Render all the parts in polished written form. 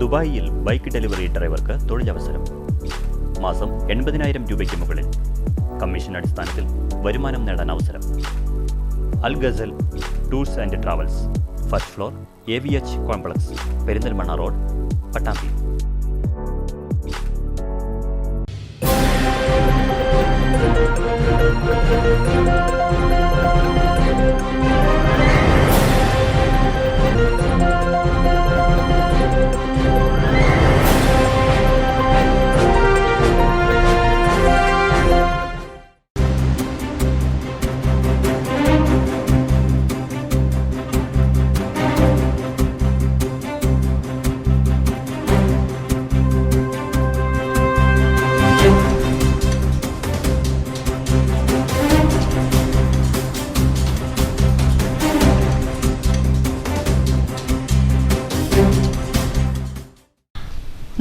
ദുബായിൽ bike delivery ഡ്രൈവർക്ക് തൊഴിലവസരം. മാസം 80,000 രൂപയ്ക്ക് മുകളിൽ കമ്മീഷൻ അടിസ്ഥാനത്തിൽ വരുമാനം നേടാൻ അവസരം. Al Ghazal tours and travels, first floor, AVH complex, Perinthalmanna road, Pattambi.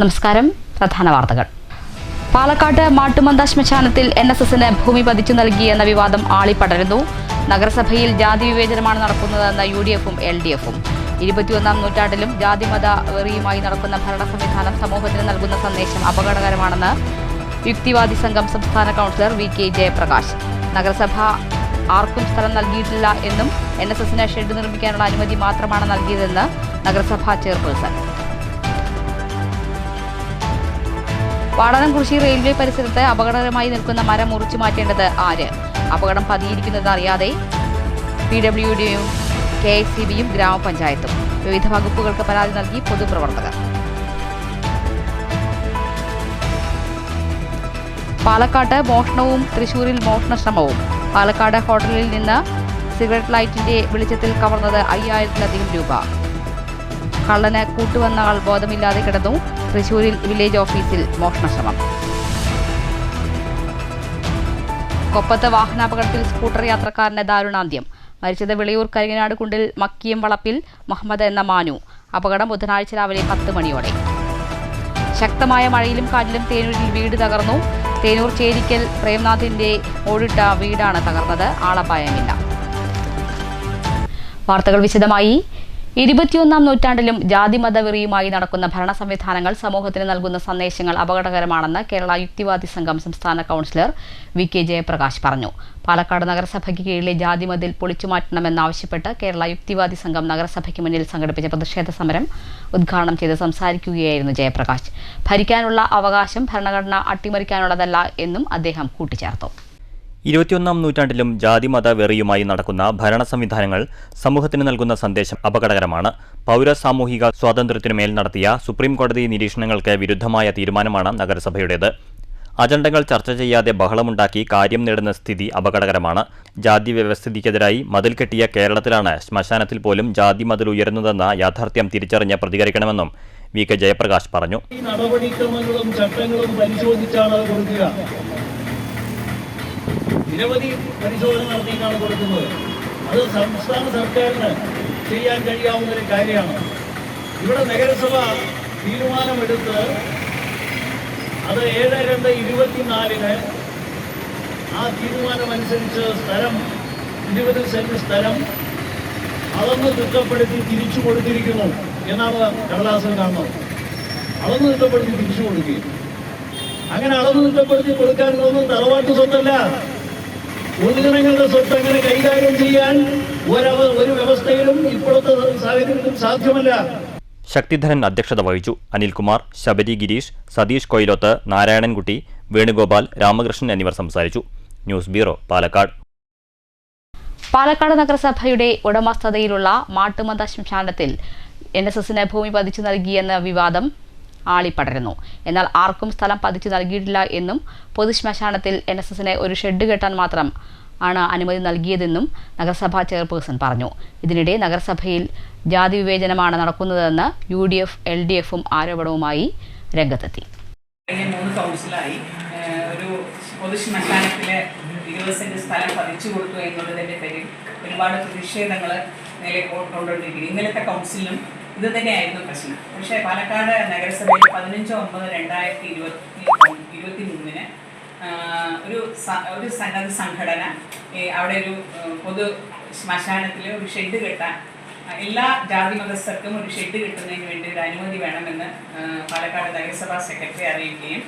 നമസ്കാരം. പ്രധാന വാർത്തകൾ. പാലക്കാട് മാട്ടുമന്ത ശ്മശാനത്തിൽ NSSന് ഭൂമി പതിച്ചു നൽകിയെന്ന വിവാദം ആളിപ്പടരുന്നു. നഗരസഭയിൽ ജാതി വിവേചനമാണ് നടക്കുന്നതെന്ന് UDFും LDFും. 21ാം നൂറ്റാണ്ടിലും ജാതിമത വെറിയുമായി നടക്കുന്ന ഭരണ സംവിധാനം സമൂഹത്തിന് നൽകുന്ന സന്ദേശം അപകടകരമാണെന്ന് യുക്തിവാദി സംഘം സംസ്ഥാന കൗൺസിലർ VK ജയപ്രകാശ്. നഗരസഭ ആർക്കും സ്ഥലം നൽകിയിട്ടില്ല എന്നും NSSന് ഷെഡ് നിർമ്മിക്കാനുള്ള അനുമതി മാത്രമാണ് നൽകിയതെന്ന് നഗരസഭാ ചെയർപേഴ്സൺ. വാടാനംകുറിശി റെയിൽവേ പരിസരത്ത് അപകടകരമായി നിൽക്കുന്ന മരം മുറിച്ചു മാറ്റേണ്ടത് ആര്? അപകടം പതിയിരിക്കുന്നത് അറിയാതെ PWDയും KSCBയും ഗ്രാമപഞ്ചായത്തും. വിവിധ വകുപ്പുകൾക്ക് പരാതി നൽകി പൊതുപ്രവർത്തകർ. പാലക്കാട് മോഷണവും തൃശൂരിൽ മോഷണശ്രമവും. പാലക്കാട് ഹോട്ടലിൽ നിന്ന് സിഗരറ്റ് ലൈറ്റിന്റെ വെളിച്ചത്തിൽ കവർന്നത് 5,000-ലധികം രൂപ. കള്ളന് കൂട്ടുവന്ന ആൾ ബോധമില്ലാതെ കിടന്നു. തൃശൂരിൽ വില്ലേജ് ഓഫീസിൽ മോഷണശ്രമം. കൊപ്പത്ത് വാഹനാപകടത്തിൽ സ്കൂട്ടർ യാത്രക്കാരന് ദാരുണാന്ത്യം. മരിച്ചത് വിളയൂർ കരിങ്ങനാട് കുണ്ടിൽ മക്കിയം വളപ്പിൽ മുഹമ്മദ് എന്ന മാനു. അപകടം ബുധനാഴ്ച രാവിലെ 10 മണിയോടെ. ശക്തമായ മഴയിലും കാറ്റിലും തേനൂരിൽ വീട് തകർന്നു. തേനൂർ ചേരിക്കൽ പ്രേംനാഥിന്റെ ഓടിട്ട വീടാണ് തകർന്നത്. ആളപായമില്ല. വാർത്തകൾ വിശദമായി. 21ാം നൂറ്റാണ്ടിലും ജാതിമതവെറിയുമായി നടക്കുന്ന ഭരണ സംവിധാനങ്ങൾ സമൂഹത്തിന് നൽകുന്ന സന്ദേശങ്ങൾ അപകടകരമാണെന്ന് കേരള യുക്തിവാദി സംഘം സംസ്ഥാന കൗൺസിലർ VK ജയപ്രകാശ് പറഞ്ഞു. പാലക്കാട് നഗരസഭയ്ക്ക് കീഴിലെ ജാതിമതിൽ പൊളിച്ചുമാറ്റണമെന്നാവശ്യപ്പെട്ട് കേരള യുക്തിവാദി സംഘം നഗരസഭയ്ക്ക് മുന്നിൽ സംഘടിപ്പിച്ച പ്രതിഷേധ സമരം ഉദ്ഘാടനം ചെയ്ത് സംസാരിക്കുകയായിരുന്നു ജയപ്രകാശ്. ഭരിക്കാനുള്ള അവകാശം ഭരണഘടന അട്ടിമറിക്കാനുള്ളതല്ല എന്നും അദ്ദേഹം കൂട്ടിച്ചേർത്തു. 21ാം നൂറ്റാണ്ടിലും ജാതിമത വെറിയുമായി നടക്കുന്ന ഭരണ സംവിധാനങ്ങൾ സമൂഹത്തിന് നൽകുന്ന സന്ദേശം അപകടകരമാണ്. പൗരസാമൂഹിക സ്വാതന്ത്ര്യത്തിനുമേൽ നടത്തിയ സുപ്രീം കോടതി നിരീക്ഷണങ്ങൾക്ക് വിരുദ്ധമായ തീരുമാനമാണ് നഗരസഭയുടേത്. അജണ്ടകൾ ചർച്ച ചെയ്യാതെ ബഹളമുണ്ടാക്കി കാര്യം നേടുന്ന സ്ഥിതി അപകടകരമാണ്. ജാതി വ്യവസ്ഥിതിക്കെതിരായി മതിൽ കെട്ടിയ കേരളത്തിലാണ് ശ്മശാനത്തിൽ പോലും ജാതി മതിൽ ഉയരുന്നതെന്ന യാഥാർത്ഥ്യം തിരിച്ചറിഞ്ഞ് പ്രതികരിക്കണമെന്നും VK ജയപ്രകാശ് പറഞ്ഞു. നടപടിക്രമങ്ങളും ചട്ടങ്ങളും പരിശോധിച്ചാണ് കൊടുക്കുക. നിരവധി പരിശോധന നടത്തിയിട്ടാണ് കൊടുക്കുന്നത്. അത് സംസ്ഥാന സർക്കാരിന് ചെയ്യാൻ കഴിയാവുന്ന ഒരു കാര്യമാണ്. ഇവിടെ നഗരസഭ തീരുമാനമെടുത്ത് അത് 7/2/24 ആ തീരുമാനമനുസരിച്ച് സ്ഥലം 20 സെന്റ് സ്ഥലം അളന്ന് തിട്ടപ്പെടുത്തി തിരിച്ചു കൊടുത്തിരിക്കുന്നു എന്നാണ് കടലാസിൽ കാണുന്നത്. അളന്ന് തിട്ടപ്പെടുത്തി തിരിച്ചു കൊടുക്കുകയും അങ്ങനെ അളന്ന് തിട്ടപ്പെടുത്തി കൊടുക്കാനുള്ളതൊന്നും തറവാട്ട് സ്വത്തല്ല. പൊതുജനങ്ങളുടെ സ്വത്ത് അങ്ങനെ കൈകാര്യം ചെയ്യാൻ ഒരു വ്യവസ്ഥയിലും ഇപ്പോഴത്തെ സാഹചര്യത്തിലും സാധ്യമല്ല. ശക്തിധരൻ അധ്യക്ഷത വഹിച്ചു. അനിൽകുമാർ, ശബരി ഗിരീഷ്, സതീഷ് കൊയിലോത്ത്, നാരായണൻകുട്ടി, വേണുഗോപാൽ, രാമകൃഷ്ണൻ എന്നിവർ സംസാരിച്ചു. News bureau, Palakkad. പാലക്കാട് നഗരസഭയുടെ ഉടമസ്ഥതയിലുള്ള മാട്ടുമന്ത ശ്മശാനത്തിൽ NSSന് ഭൂമി പതിച്ചു നൽകിയെന്ന വിവാദം ആളിപ്പടരുന്നു. എന്നാൽ ആർക്കും സ്ഥലം പതിച്ചു നൽകിയിട്ടില്ല എന്നും പൊതുശ്മശാനത്തിൽ NSSന് ഒരു ഷെഡ് കെട്ടാൻ മാത്രം ആണ് അനുമതി നൽകിയതെന്നും നഗരസഭാ ചെയർപേഴ്സൺ പറഞ്ഞു. ഇതിനിടെ നഗരസഭയിൽ ജാതി വിവേചനമാണ് നടക്കുന്നതെന്ന് UDF LDFും ആരോപണവുമായി രംഗത്തെത്തി. 3 കൗൺസിലായി ഒരു പൊതുശ്മശാനത്തിലെ 20 സെന്റ് സ്ഥലം പതിച്ചു കൊടുത്തു എന്നുള്ളതിൻ്റെ പേരിൽ ഒരുപാട് പ്രതിഷേധങ്ങൾ കൊണ്ടുകൊണ്ടിരിക്കുന്നു. ഇന്നലത്തെ കൗൺസിലിനും ഇത് തന്നെയായിരുന്നു പ്രശ്നം. പക്ഷേ പാലക്കാട് നഗരസഭയിൽ 15/9/2023 ഒരു സന്നദ്ധ സംഘടന അവിടെ ഒരു പൊതു ശ്മശാനത്തിൽ ഒരു ഷെഡ് കെട്ടാൻ എല്ലാ ജാതി മതസ്ഥർക്കും ഒരു ഷെഡ് കിട്ടുന്നതിന് വേണ്ടി ഒരു അനുമതി വേണമെന്ന് പാലക്കാട് നഗരസഭാ സെക്രട്ടറി അറിയിക്കുകയും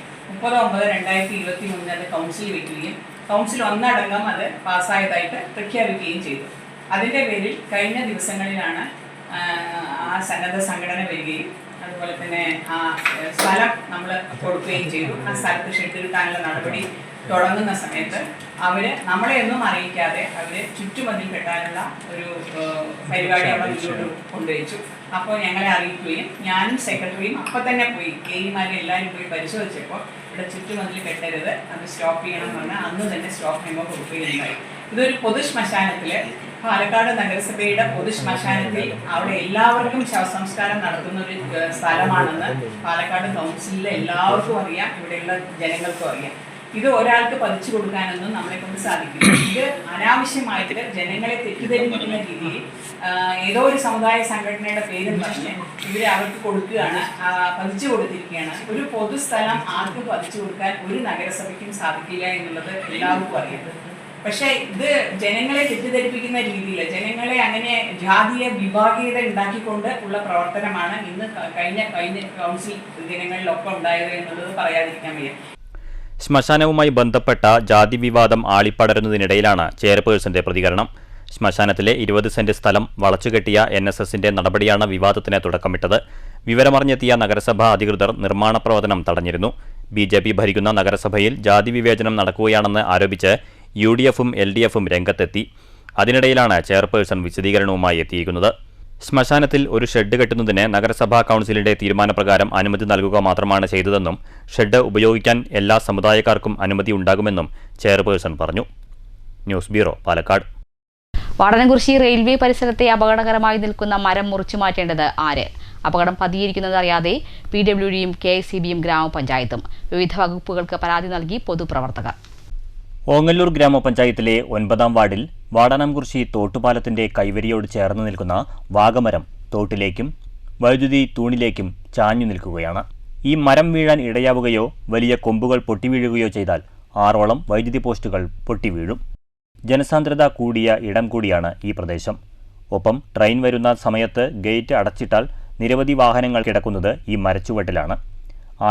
30/9/2023 അത് കൗൺസിൽ വയ്ക്കുകയും കൗൺസിൽ ഒന്നടങ്കം അത് പാസ്സായതായിട്ട് പ്രഖ്യാപിക്കുകയും ചെയ്തു. അതിൻ്റെ പേരിൽ കഴിഞ്ഞ ദിവസങ്ങളിലാണ് ആ സന്നദ്ധ സംഘടന വരികയും അതുപോലെ തന്നെ ആ സ്ഥലം നമ്മൾ കൊടുക്കുകയും ചെയ്തു. ആ സ്ഥലത്ത് ഷെഡ് കിട്ടാനുള്ള നടപടി തുടങ്ങുന്ന സമയത്ത് നമ്മളെ ഒന്നും അറിയിക്കാതെ അവർ ചുറ്റുമതിൽ കെട്ടാനുള്ള ഒരു പരിപാടി അവിടെ മുന്നോട്ട് കൊണ്ടുവച്ചു. അപ്പോൾ ഞങ്ങളെ അറിയിക്കുകയും ഞാനും സെക്രട്ടറിയും അപ്പം തന്നെ പോയി ഗെയിമാരെ എല്ലാവരും പോയി പരിശോധിച്ചപ്പോൾ ഇവിടെ ചുറ്റുമതിൽ കെട്ടരുത്, അത് സ്റ്റോപ്പ് ചെയ്യണം എന്ന് പറഞ്ഞാൽ അന്ന് തന്നെ സ്റ്റോപ്പ് ചെയ്യുമ്പോൾ കൊടുക്കുകയുണ്ടായി. ഇതൊരു പൊതു ശ്മശാനത്തിൽ, പാലക്കാട് നഗരസഭയുടെ പൊതു ശ്മശാനത്തിൽ അവിടെ എല്ലാവർക്കും ശവസംസ്കാരം നടത്തുന്ന ഒരു സ്ഥലമാണെന്ന് പാലക്കാട് കൗൺസിലിലെ എല്ലാവർക്കും അറിയാം, ഇവിടെയുള്ള ജനങ്ങൾക്കും അറിയാം. ഇത് ഒരാൾക്ക് പതിച്ചു കൊടുക്കാനൊന്നും നമ്മളെ കൊണ്ട് സാധിക്കില്ല. ഇത് അനാവശ്യമായിട്ട് ജനങ്ങളെ തെറ്റിദ്ധരിപ്പിക്കുന്ന രീതിയിൽ ഏതോ ഒരു സമുദായ സംഘടനയുടെ പേരും പറഞ്ഞ് ഇവരെ അവർക്ക് കൊടുക്കുകയാണ്, പതിച്ചു കൊടുത്തിരിക്കുകയാണ്. ഒരു പൊതുസ്ഥലം ആർക്കും പതിച്ചു കൊടുക്കാൻ ഒരു നഗരസഭയ്ക്കും സാധിക്കില്ല എന്നുള്ളത് എല്ലാവർക്കും അറിയാം. പക്ഷേ ഇത് ജനങ്ങളെ തെറ്റിദ്ധരിപ്പിക്കുന്ന രീതിയിൽ ജനങ്ങളെ അങ്ങനെ ജാതീയ വിഭാഗീയത ഉണ്ടാക്കിക്കൊണ്ട് ഉള്ള പ്രവർത്തനമാണ് ഇന്ന് കഴിഞ്ഞ കൗൺസിൽ ദിനങ്ങളിലൊക്കെ ഉണ്ടായത് എന്നുള്ളത് പറയാതിരിക്കാൻ വയ്യ. ശ്മശാനവുമായി ബന്ധപ്പെട്ട ജാതി വിവാദം ആളിപ്പടരുന്നതിനിടയിലാണ് ചെയർപേഴ്സന്റെ പ്രതികരണം. ശ്മശാനത്തിലെ 20 സെന്റ് സ്ഥലം വളച്ചുകെട്ടിയ NSSന്റെ നടപടിയാണ് വിവാദത്തിന് തുടക്കമിട്ടത്. വിവരമറിഞ്ഞെത്തിയ നഗരസഭാ അധികൃതർ നിർമ്മാണ പ്രവർത്തനം തടഞ്ഞിരുന്നു. BJP ഭരിക്കുന്ന നഗരസഭയിൽ ജാതി വിവേചനം നടക്കുകയാണെന്ന് ആരോപിച്ച് UDFും LDFും രംഗത്തെത്തി. അതിനിടയിലാണ് ചെയർപേഴ്സൺ വിശദീകരണവുമായി എത്തിയിരിക്കുന്നത്. ശ്മശാനത്തിൽ ഒരു ഷെഡ് കെട്ടുന്നതിന് നഗരസഭാ കൗൺസിലിന്റെ തീരുമാനപ്രകാരം അനുമതി നൽകുക മാത്രമാണ് ചെയ്തതെന്നും ഷെഡ് ഉപയോഗിക്കാൻ എല്ലാ സമുദായക്കാർക്കും അനുമതി ഉണ്ടാകുമെന്നും ചെയർപേഴ്സൺ പറഞ്ഞു. News bureau, Palakkad. Vadanamkurussi railway പരിസരത്തെ അപകടകരമായി നിൽക്കുന്ന മരം മുറിച്ചു മാറ്റേണ്ടത് ആര്? അപകടം പതിയിരിക്കുന്നതറിയാതെ PWDയും KICBയും ഗ്രാമപഞ്ചായത്തും. വിവിധ വകുപ്പുകൾക്ക് പരാതി നൽകി പൊതുപ്രവർത്തകർ. ഓങ്ങല്ലൂർ ഗ്രാമപഞ്ചായത്തിലെ 9ാം വാർഡിൽ വാടാനംകുറിശി തോട്ടുപാലത്തിന്റെ കൈവരിയോട് ചേർന്ന് നിൽക്കുന്ന വാഗമരം തോട്ടിലേക്കും വൈദ്യുതി തൂണിലേക്കും ചാഞ്ഞു നിൽക്കുകയാണ്. ഈ മരം വീഴാൻ ഇടയാവുകയോ വലിയ കൊമ്പുകൾ പൊട്ടിവീഴുകയോ ചെയ്താൽ 6ഓളം വൈദ്യുതി പോസ്റ്റുകൾ പൊട്ടിവീഴും. ജനസാന്ദ്രത കൂടിയ ഇടം കൂടിയാണ് ഈ പ്രദേശം. ഒപ്പം ട്രെയിൻ വരുന്ന സമയത്ത് ഗേറ്റ് അടച്ചിട്ടാൽ നിരവധി വാഹനങ്ങൾ കിടക്കുന്നത് ഈ മരച്ചുവട്ടിലാണ്.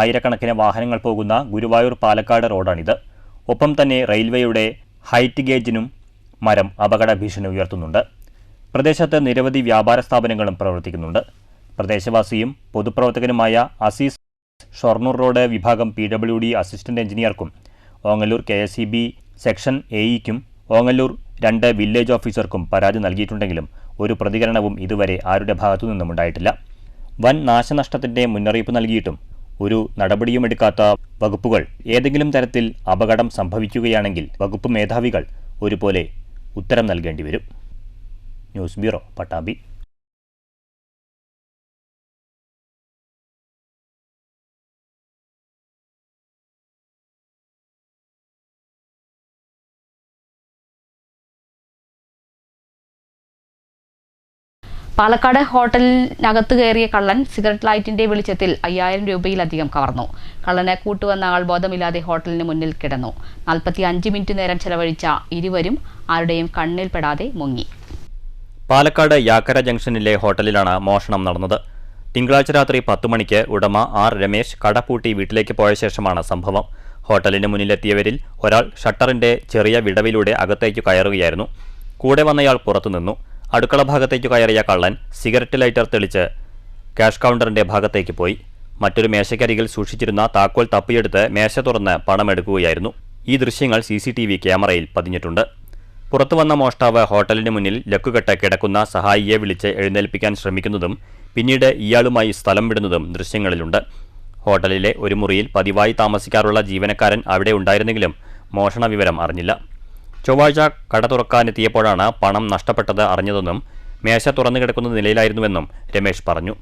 ആയിരക്കണക്കിന് വാഹനങ്ങൾ പോകുന്ന ഗുരുവായൂർ പാലക്കാട് റോഡാണിത്. ഒപ്പം തന്നെ റെയിൽവേയുടെ ഹൈറ്റ് ഗേജിനും മരം അപകട ഭീഷണി ഉയർത്തുന്നുണ്ട്. പ്രദേശത്ത് നിരവധി വ്യാപാര സ്ഥാപനങ്ങളും പ്രവർത്തിക്കുന്നുണ്ട്. പ്രദേശവാസിയും പൊതുപ്രവർത്തകനുമായ അസീസ് ഷൊർണൂർ റോഡ് വിഭാഗം PWD അസിസ്റ്റന്റ് എഞ്ചിനീയർക്കും ഓങ്ങല്ലൂർ KICB സെക്ഷൻ AEക്കും ഓങ്ങല്ലൂർ 2 വില്ലേജ് ഓഫീസർക്കും പരാതി നൽകിയിട്ടുണ്ടെങ്കിലും ഒരു പ്രതികരണവും ഇതുവരെ ആരുടെ ഭാഗത്തു നിന്നും ഉണ്ടായിട്ടില്ല. വൻ നാശനഷ്ടത്തിന്റെ മുന്നറിയിപ്പ് നൽകിയിട്ടും ഒരു നടപടിയുമെടുക്കാത്ത വകുപ്പുകൾ ഏതെങ്കിലും തരത്തിൽ അപകടം സംഭവിക്കുകയാണെങ്കിൽ വകുപ്പ് മേധാവികൾ ഒരുപോലെ ഉത്തരം നൽകേണ്ടി വരും. News bureau, Pattambi. പാലക്കാട് ഹോട്ടലിനകത്ത് കയറിയ കള്ളൻ സിഗരറ്റ് ലൈറ്റിന്റെ വെളിച്ചത്തിൽ 5000 രൂപയിലധികം കവർന്നു. കള്ളനെ കൂട്ടുവന്ന ആൾ ബോധമില്ലാതെ ഹോട്ടലിന് മുന്നിൽ കിടന്നു. 45 മിനിറ്റ് നേരം ചെലവഴിച്ച ഇരുവരും ആരുടെയും കണ്ണിൽപ്പെടാതെ മുങ്ങി. പാലക്കാട് യാക്കര ജംഗ്ഷനിലെ ഹോട്ടലിലാണ് മോഷണം നടന്നത്. തിങ്കളാഴ്ച രാത്രി 10 മണിക്ക് ഉടമ R. രമേശ് കടപൂട്ടി വീട്ടിലേക്ക് പോയ ശേഷമാണ് സംഭവം. ഹോട്ടലിന് മുന്നിലെത്തിയവരിൽ ഒരാൾ ഷട്ടറിന്റെ ചെറിയ വിടവിലൂടെ അകത്തേക്ക് കയറുകയായിരുന്നു. കൂടെ വന്നയാൾ പുറത്തുനിന്നു. അടുക്കള ഭാഗത്തേക്ക് കയറിയ കള്ളൻ സിഗരറ്റ് ലൈറ്റർ തെളിച്ച് ക്യാഷ് കൗണ്ടറിന്റെ ഭാഗത്തേക്ക് പോയി. മറ്റൊരു മേശയ്ക്കരികിൽ സൂക്ഷിച്ചിരുന്ന താക്കോൽ തപ്പിയെടുത്ത് മേശ തുറന്ന് പണമെടുക്കുകയായിരുന്നു. ഈ ദൃശ്യങ്ങൾ CCTV ക്യാമറയിൽ പതിഞ്ഞിട്ടുണ്ട്. പുറത്തുവന്ന മോഷ്ടാവ് ഹോട്ടലിന് മുന്നിൽ ലക്കുകെട്ട് കിടക്കുന്ന സഹായിയെ വിളിച്ച് എഴുന്നേൽപ്പിക്കാൻ ശ്രമിക്കുന്നതും പിന്നീട് ഇയാളുമായി സ്ഥലം വിടുന്നതും ദൃശ്യങ്ങളിലുണ്ട്. ഹോട്ടലിലെ ഒരു മുറിയിൽ പതിവായി താമസിക്കാറുള്ള ജീവനക്കാരൻ അവിടെ ഉണ്ടായിരുന്നെങ്കിലും മോഷണ വിവരം അറിഞ്ഞില്ല. ചൊവ്വാഴ്ച കട തുറക്കാനെത്തിയപ്പോഴാണ് പണം നഷ്ടപ്പെട്ടത് അറിഞ്ഞതെന്നും മേശ തുറന്നു കിടക്കുന്ന നിലയിലായിരുന്നുവെന്നും രമേശ് പറഞ്ഞു.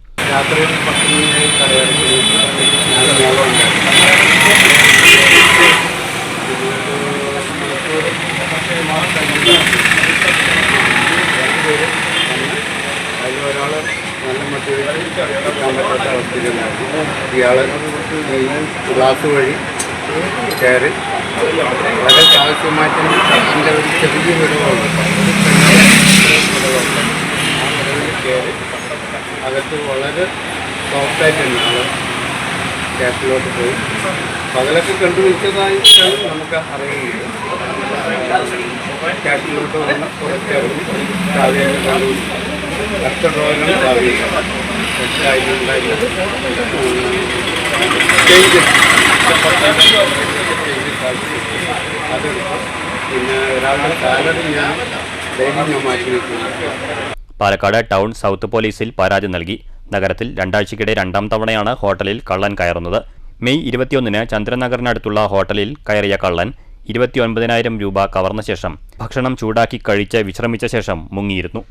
ഇയാൾ ഗ്ലാസ് വഴി കയറി വളരെ ആവശ്യമായിട്ട് എൻ്റെ ഒരു ചെറിയ വിടവുണ്ട്. ആ വിടവിൽ കയറി അകത്ത് വളരെ സോഫ്റ്റായിട്ട് തന്നെ ആൾ ക്യാഷിലോട്ട് പോയി. പകലൊക്കെ കണ്ടുപിടിച്ചതായിട്ടാണ് നമുക്ക് അറിയുന്നത്. ക്യാഷിലോട്ട് വന്ന കുറച്ച് അടുത്ത ഡ്രോയിലും അതെടുക്കും. പിന്നെ ഒരാളുടെ സാലറി ഞാൻ മാറ്റി വയ്ക്കുന്നു. പാലക്കാട് ടൗൺ സൗത്ത് പോലീസിൽ പരാതി നൽകി. നഗരത്തിൽ രണ്ടാഴ്ചയ്ക്കിടെ 2ാം തവണയാണ് ഹോട്ടലിൽ കള്ളൻ കയറുന്നത്. മെയ് 21-ന് ചന്ദ്രനഗറിനടുത്തുള്ള ഹോട്ടലിൽ കയറിയ കള്ളൻ 29,000 രൂപ കവർന്ന ശേഷം ഭക്ഷണം ചൂടാക്കി കഴിച്ച് വിശ്രമിച്ച ശേഷം മുങ്ങിയിരുന്നു.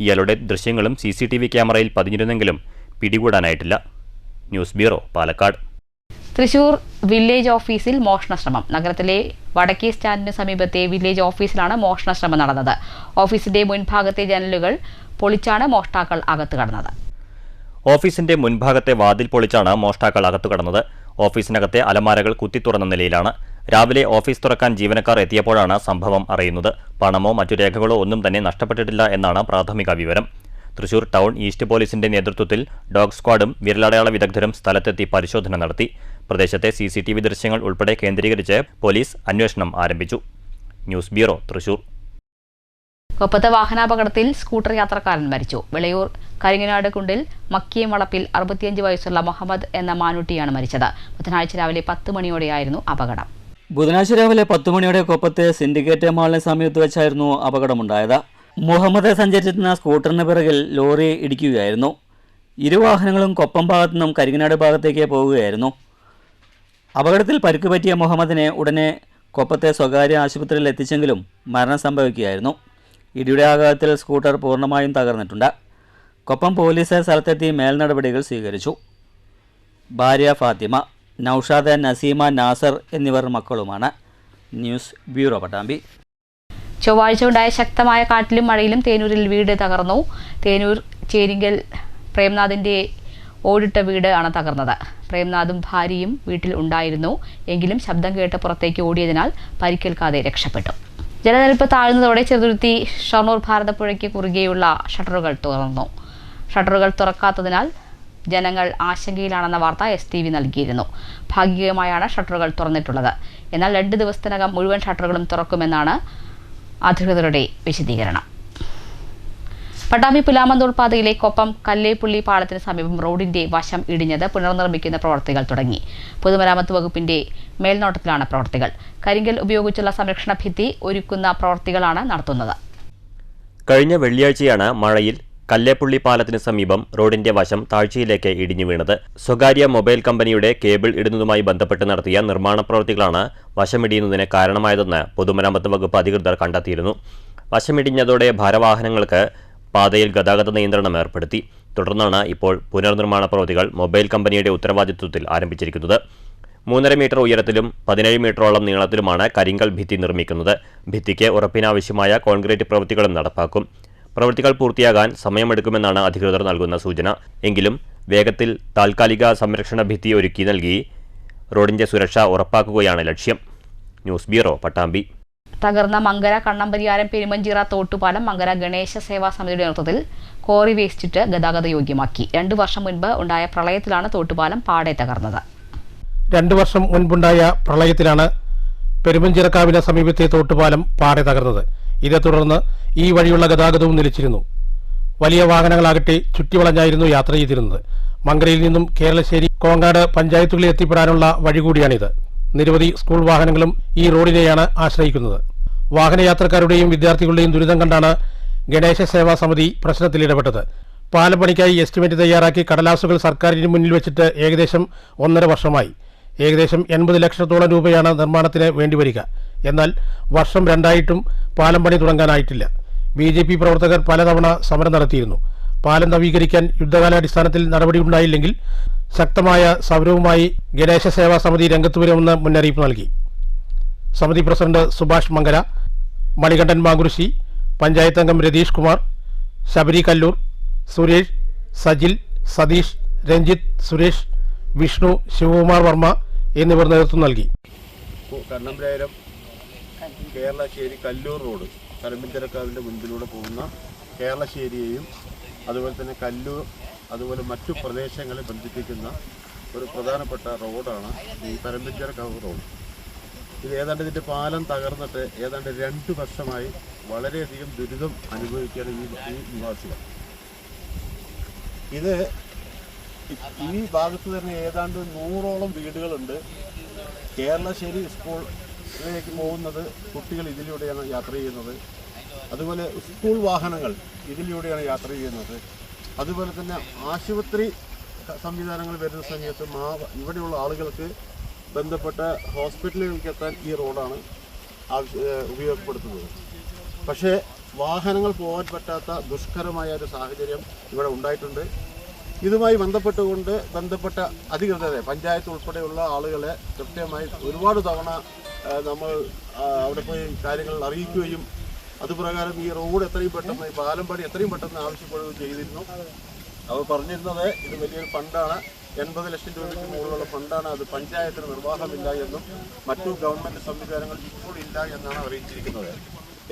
ഇയാളുടെ ദൃശ്യങ്ങളും CCTV ക്യാമറയിൽ പതിഞ്ഞിരുന്നെങ്കിലും പിടികൂടാനായിട്ടില്ല. News bureau, Palakkad. Thrissur village ഓഫീസിൽ മോഷണശ്രമം. നഗരത്തിലെ വടക്കേ സ്റ്റാൻഡിന് സമീപത്തെ വില്ലേജ് ഓഫീസിലാണ് മോഷണശ്രമം നടന്നത്. ഓഫീസിന്റെ മുൻഭാഗത്തെ ജനലുകൾ പൊളിച്ചാണ് മോഷ്ടാക്കൾ അകത്ത് കടന്നത്. ഓഫീസിന്റെ മുൻഭാഗത്തെ വാതിൽ പൊളിച്ചാണ് മോഷ്ടാക്കൾ അകത്തു കടന്നത്. ഓഫീസിനകത്തെ അലമാരകൾ കുത്തിത്തുറന്ന നിലയിലാണ്. രാവിലെ ഓഫീസ് തുറക്കാൻ ജീവനക്കാർ എത്തിയപ്പോഴാണ് സംഭവം അറിയുന്നത്. പണമോ മറ്റു രേഖകളോ ഒന്നും തന്നെ നഷ്ടപ്പെട്ടിട്ടില്ല എന്നാണ് പ്രാഥമിക വിവരം. തൃശൂർ ടൗൺ ഈസ്റ്റ് പോലീസിന്റെ നേതൃത്വത്തിൽ ഡോഗ് സ്ക്വാഡും വിരലടയാള വിദഗ്ധരും സ്ഥലത്തെത്തി പരിശോധന നടത്തി. പ്രദേശത്തെ CCTV ദൃശ്യങ്ങൾ ഉൾപ്പെടെ കേന്ദ്രീകരിച്ച് പോലീസ് അന്വേഷണം ആരംഭിച്ചു. News bureau, Thrissur. കൊപ്പത്ത് വാഹനാപകടത്തിൽ സ്കൂട്ടർ യാത്രക്കാരൻ മരിച്ചു. വിളയൂർ കരിങ്ങനാട് കുണ്ടിൽ മക്കിയം വളപ്പിൽ 65 വയസ്സുള്ള മുഹമ്മദ് എന്ന മാനുട്ടിയാണ് മരിച്ചത്. ബുധനാഴ്ച രാവിലെ 10 മണിയോടെയായിരുന്നു അപകടം. ബുധനാഴ്ച രാവിലെ 10 മണിയോടെ കൊപ്പത്തെ സിൻഡിക്കേറ്റ് മാളിന് സമീപത്ത് വെച്ചായിരുന്നു അപകടമുണ്ടായത്. മുഹമ്മദ് സഞ്ചരിച്ചിരുന്ന സ്കൂട്ടറിന് പിറകിൽ ലോറി ഇടിക്കുകയായിരുന്നു. ഇരുവാഹനങ്ങളും കൊപ്പം ഭാഗത്തു നിന്നും കരിങ്ങനാട് ഭാഗത്തേക്ക് പോവുകയായിരുന്നു. അപകടത്തിൽ പരിക്ക് പറ്റിയ മുഹമ്മദിനെ ഉടനെ കൊപ്പത്തെ സ്വകാര്യ ആശുപത്രിയിൽ എത്തിച്ചെങ്കിലും മരണം സംഭവിക്കുകയായിരുന്നു. ഇടിയുടെ ആഘാതത്തിൽ സ്കൂട്ടർ പൂർണ്ണമായും തകർന്നിട്ടുണ്ട്. കൊപ്പം പോലീസ് സ്ഥലത്തെത്തി മേൽനടപടികൾ സ്വീകരിച്ചു. ഭാര്യ ഫാത്തിമ, നൌഷാദ്, നസീമ, നാസർ എന്നിവർ മക്കളുമാണ്. News bureau, Pattambi. ചൊവ്വാഴ്ച ഉണ്ടായ ശക്തമായ കാറ്റിലും മഴയിലും തേനൂരിൽ വീട് തകർന്നു. തേനൂർ ചേരിങ്കൽ പ്രേംനാഥിന്റെ ഓടിട്ട വീട് ആണ് തകർന്നത്. പ്രേംനാഥും ഭാര്യയും വീട്ടിൽ ഉണ്ടായിരുന്നു. എങ്കിലും ശബ്ദം കേട്ട് പുറത്തേക്ക് ഓടിയതിനാൽ പരിക്കേൽക്കാതെ രക്ഷപ്പെട്ടു. ജലനിരപ്പ് താഴ്ന്നതോടെ ചെറുതുരുത്തി ഷൊർണൂർ ഭാരതപ്പുഴയ്ക്ക് കുറുകെയുള്ള ഷട്ടറുകൾ തുറന്നു. ഷട്ടറുകൾ തുറക്കാത്തതിനാൽ ജനങ്ങൾ ആശങ്കയിലാണെന്ന വാർത്ത STV നൽകിയിരുന്നു. ഭാഗികമായാണ് ഷട്ടറുകൾ തുറന്നിട്ടുള്ളത്. എന്നാൽ 2 ദിവസത്തിനകം മുഴുവൻ ഷട്ടറുകളും തുറക്കുമെന്നാണ് അധികൃതരുടെ വിശദീകരണം. പട്ടാമ്പി പുലാമന്തോൾ പാതയിലെ കൊപ്പം കല്ലേപ്പുള്ളി പാലത്തിന് സമീപം റോഡിന്റെ വശം ഇടിഞ്ഞത് പുനർനിർമ്മിക്കുന്ന പ്രവർത്തികൾ തുടങ്ങി. പൊതുമരാമത്ത് വകുപ്പിന്റെ മേൽനോട്ടത്തിലാണ് പ്രവർത്തികൾ. കരിങ്കൽ ഉപയോഗിച്ചുള്ള സംരക്ഷണ ഭിത്തി ഒരുക്കുന്ന പ്രവർത്തികളാണ് നടത്തുന്നത്. കഴിഞ്ഞ വെള്ളിയാഴ്ചയാണ് മഴയിൽ കല്ലേപ്പുള്ളി പാലത്തിന് സമീപം റോഡിന്റെ വശം താഴ്ചയിലേക്ക് ഇടിഞ്ഞു വീണത്. സ്വകാര്യ മൊബൈൽ കമ്പനിയുടെ കേബിൾ ഇടുന്നതുമായി ബന്ധപ്പെട്ട് നടത്തിയ നിർമ്മാണ പ്രവൃത്തികളാണ് വശമിടിയുന്നതിന് കാരണമായതെന്ന് പൊതുമരാമത്ത് വകുപ്പ് അധികൃതർ കണ്ടെത്തിയിരുന്നു. വശമിടിഞ്ഞതോടെ ഭാരവാഹനങ്ങൾക്ക് പാതയിൽ ഗതാഗത നിയന്ത്രണം ഏർപ്പെടുത്തി. തുടർന്നാണ് ഇപ്പോൾ പുനർനിർമ്മാണ പ്രവൃത്തികൾ മൊബൈൽ കമ്പനിയുടെ ഉത്തരവാദിത്വത്തിൽ ആരംഭിച്ചിരിക്കുന്നത്. 3.5 മീറ്റർ ഉയരത്തിലും 17 മീറ്ററോളം നീളത്തിലുമാണ് കരിങ്കൽ ഭിത്തി നിർമ്മിക്കുന്നത്. ഭിത്തിക്ക് ഉറപ്പിനാവശ്യമായ കോൺക്രീറ്റ് പ്രവൃത്തികളും നടപ്പാക്കും. പ്രവൃത്തികൾ പൂർത്തിയാകാൻ സമയമെടുക്കുമെന്നാണ് അധികൃതർ നൽകുന്ന സൂചന. എങ്കിലും വേഗത്തിൽ താൽക്കാലിക സംരക്ഷണ ഭിത്തി ഒരുക്കി നൽകി റോഡിന്റെ സുരക്ഷ ഉറപ്പാക്കുകയാണ് ലക്ഷ്യം. News bureau, Pattambi. തകർന്ന മങ്കര കണ്ണമ്പരിയാരം പെരുമഞ്ചിറ തോട്ടുപാലം മങ്കര ഗണേശ സേവാ സമിതിയുടെ നേതൃത്വത്തിൽ കോറി വേസ്റ്റിട്ട് ഗതാഗത യോഗ്യമാക്കി. 2 വർഷം മുൻപ് ഉണ്ടായ പ്രളയത്തിലാണ് തോട്ടുപാലം പാടെ തകർന്നത്. 2 വർഷം മുൻപുണ്ടായ പ്രളയത്തിലാണ് പെരുമഞ്ചിറക്കാവിന് സമീപത്തെ തോട്ടുപാലം പാടെ തകർന്നത്. ഇതേ തുടർന്ന് ഈ വഴിയുള്ള ഗതാഗതവും നിലച്ചിരുന്നു. വലിയ വാഹനങ്ങളാകട്ടെ ചുറ്റിവളഞ്ഞായിരുന്നു യാത്ര ചെയ്തിരുന്നത്. മങ്കരയിൽ നിന്നും കേരളശ്ശേരി, കോങ്ങാട് പഞ്ചായത്തുകളിൽ എത്തിപ്പെടാനുള്ള വഴി കൂടിയാണിത്. നിരവധി സ്കൂൾ വാഹനങ്ങളും ഈ റോഡിനെയാണ് ആശ്രയിക്കുന്നത്. വാഹനയാത്രക്കാരുടെയും വിദ്യാർത്ഥികളുടെയും ദുരിതം കണ്ടാണ് ഗണേശ സേവാ സമിതി പ്രശ്നത്തിൽ ഇടപെട്ടത്. പാലം പണിക്കായി എസ്റ്റിമേറ്റ് തയ്യാറാക്കി കടലാസുകൾ സർക്കാരിന് മുന്നിൽ വെച്ചിട്ട് ഏകദേശം 1.5 വർഷമായി. ഏകദേശം 80 ലക്ഷത്തോളം രൂപയാണ് നിർമ്മാണത്തിന് വേണ്ടിവരിക. എന്നാൽ വർഷം 2ആയിട്ടും പാലം പണി തുടങ്ങാനായിട്ടില്ല. BJP പ്രവർത്തകർ പലതവണ സമരം നടത്തിയിരുന്നു. പാലം നവീകരിക്കാൻ യുദ്ധകാലാടിസ്ഥാനത്തിൽ നടപടിയുണ്ടായില്ലെങ്കിൽ ശക്തമായ സമരവുമായി ഗണേശ സേവാ സമിതി രംഗത്ത് വരുമെന്ന് മുന്നറിയിപ്പ് നൽകി. സമിതി പ്രസിഡന്റ് സുഭാഷ് മങ്കര, മണികണ്ഠൻ മാങ്കുരിശി, പഞ്ചായത്ത് അംഗം രതീഷ് കുമാർ, ശബരി കല്ലൂർ, സുരേഷ്, സജിൽ, സതീഷ്, രഞ്ജിത്ത്, സുരേഷ്, വിഷ്ണു, ശിവകുമാർ വർമ്മ എന്നിവർ നേതൃത്വം നൽകി. കണ്ണമ്പരായിരം കേരളശ്ശേരി കല്ലൂർ റോഡ് കരമ്പിൻചിറക്കാവിൻ്റെ മുൻപിലൂടെ പോകുന്ന കേരളശ്ശേരിയെയും അതുപോലെ തന്നെ കല്ലൂർ, അതുപോലെ മറ്റു പ്രദേശങ്ങളെ ബന്ധിപ്പിക്കുന്ന ഒരു പ്രധാനപ്പെട്ട റോഡാണ് ഈ പരമ്പഞ്ചിറക്കാവ് റോഡ്. ഇത് ഏതാണ്ട് ഇതിൻ്റെ പാലം തകർന്നിട്ട് ഏതാണ്ട് 2 വർഷമായി വളരെയധികം ദുരിതം അനുഭവിക്കുകയാണ് ഈ നിവാസികൾ. ഇത് ഈ ഭാഗത്ത് തന്നെ ഏതാണ്ട് 100ഓളം വീടുകളുണ്ട്. കേരളശ്ശേരി സ്കൂളിലേക്ക് പോകുന്നത് കുട്ടികൾ ഇതിലൂടെയാണ് യാത്ര ചെയ്യുന്നത്. അതുപോലെ സ്കൂൾ വാഹനങ്ങൾ ഇതിലൂടെയാണ് യാത്ര ചെയ്യുന്നത്. അതുപോലെ തന്നെ ആശുപത്രി സംവിധാനങ്ങൾ വരുന്ന സമയത്ത് ഇവിടെയുള്ള ആളുകൾക്ക് ബന്ധപ്പെട്ട ഹോസ്പിറ്റലുകൾക്ക് എത്താൻ ഈ റോഡാണ് ഉപയോഗപ്പെടുത്തുന്നത്. പക്ഷേ വാഹനങ്ങൾ പോകാൻ പറ്റാത്ത ദുഷ്കരമായ ഒരു സാഹചര്യം ഇവിടെ ഉണ്ടായിട്ടുണ്ട്. ഇതുമായി ബന്ധപ്പെട്ട അധികൃതരെ, പഞ്ചായത്ത് ഉൾപ്പെടെയുള്ള ആളുകളെ കൃത്യമായി ഒരുപാട് തവണ നമ്മൾ അവിടെ പോയി കാര്യങ്ങൾ അറിയിക്കുകയും അതുപ്രകാരം ഈ റോഡ് എത്രയും പെട്ടെന്ന്, ഈ പാലം പണി എത്രയും പെട്ടെന്ന് ആവശ്യപ്പെടുകയും ചെയ്തിരുന്നു. അവർ പറഞ്ഞിരുന്നത് ഇത് വലിയൊരു ഫണ്ടാണ്, 80 ലക്ഷം രൂപയ്ക്ക് മുകളിലുള്ള ഫണ്ടാണ്, അത് പഞ്ചായത്തിന് നിർവാഹമില്ല എന്നും മറ്റു ഗവൺമെൻറ് സംവിധാനങ്ങൾ ഇപ്പോൾ ഇല്ല എന്നാണ് അറിയിച്ചിരിക്കുന്നത്.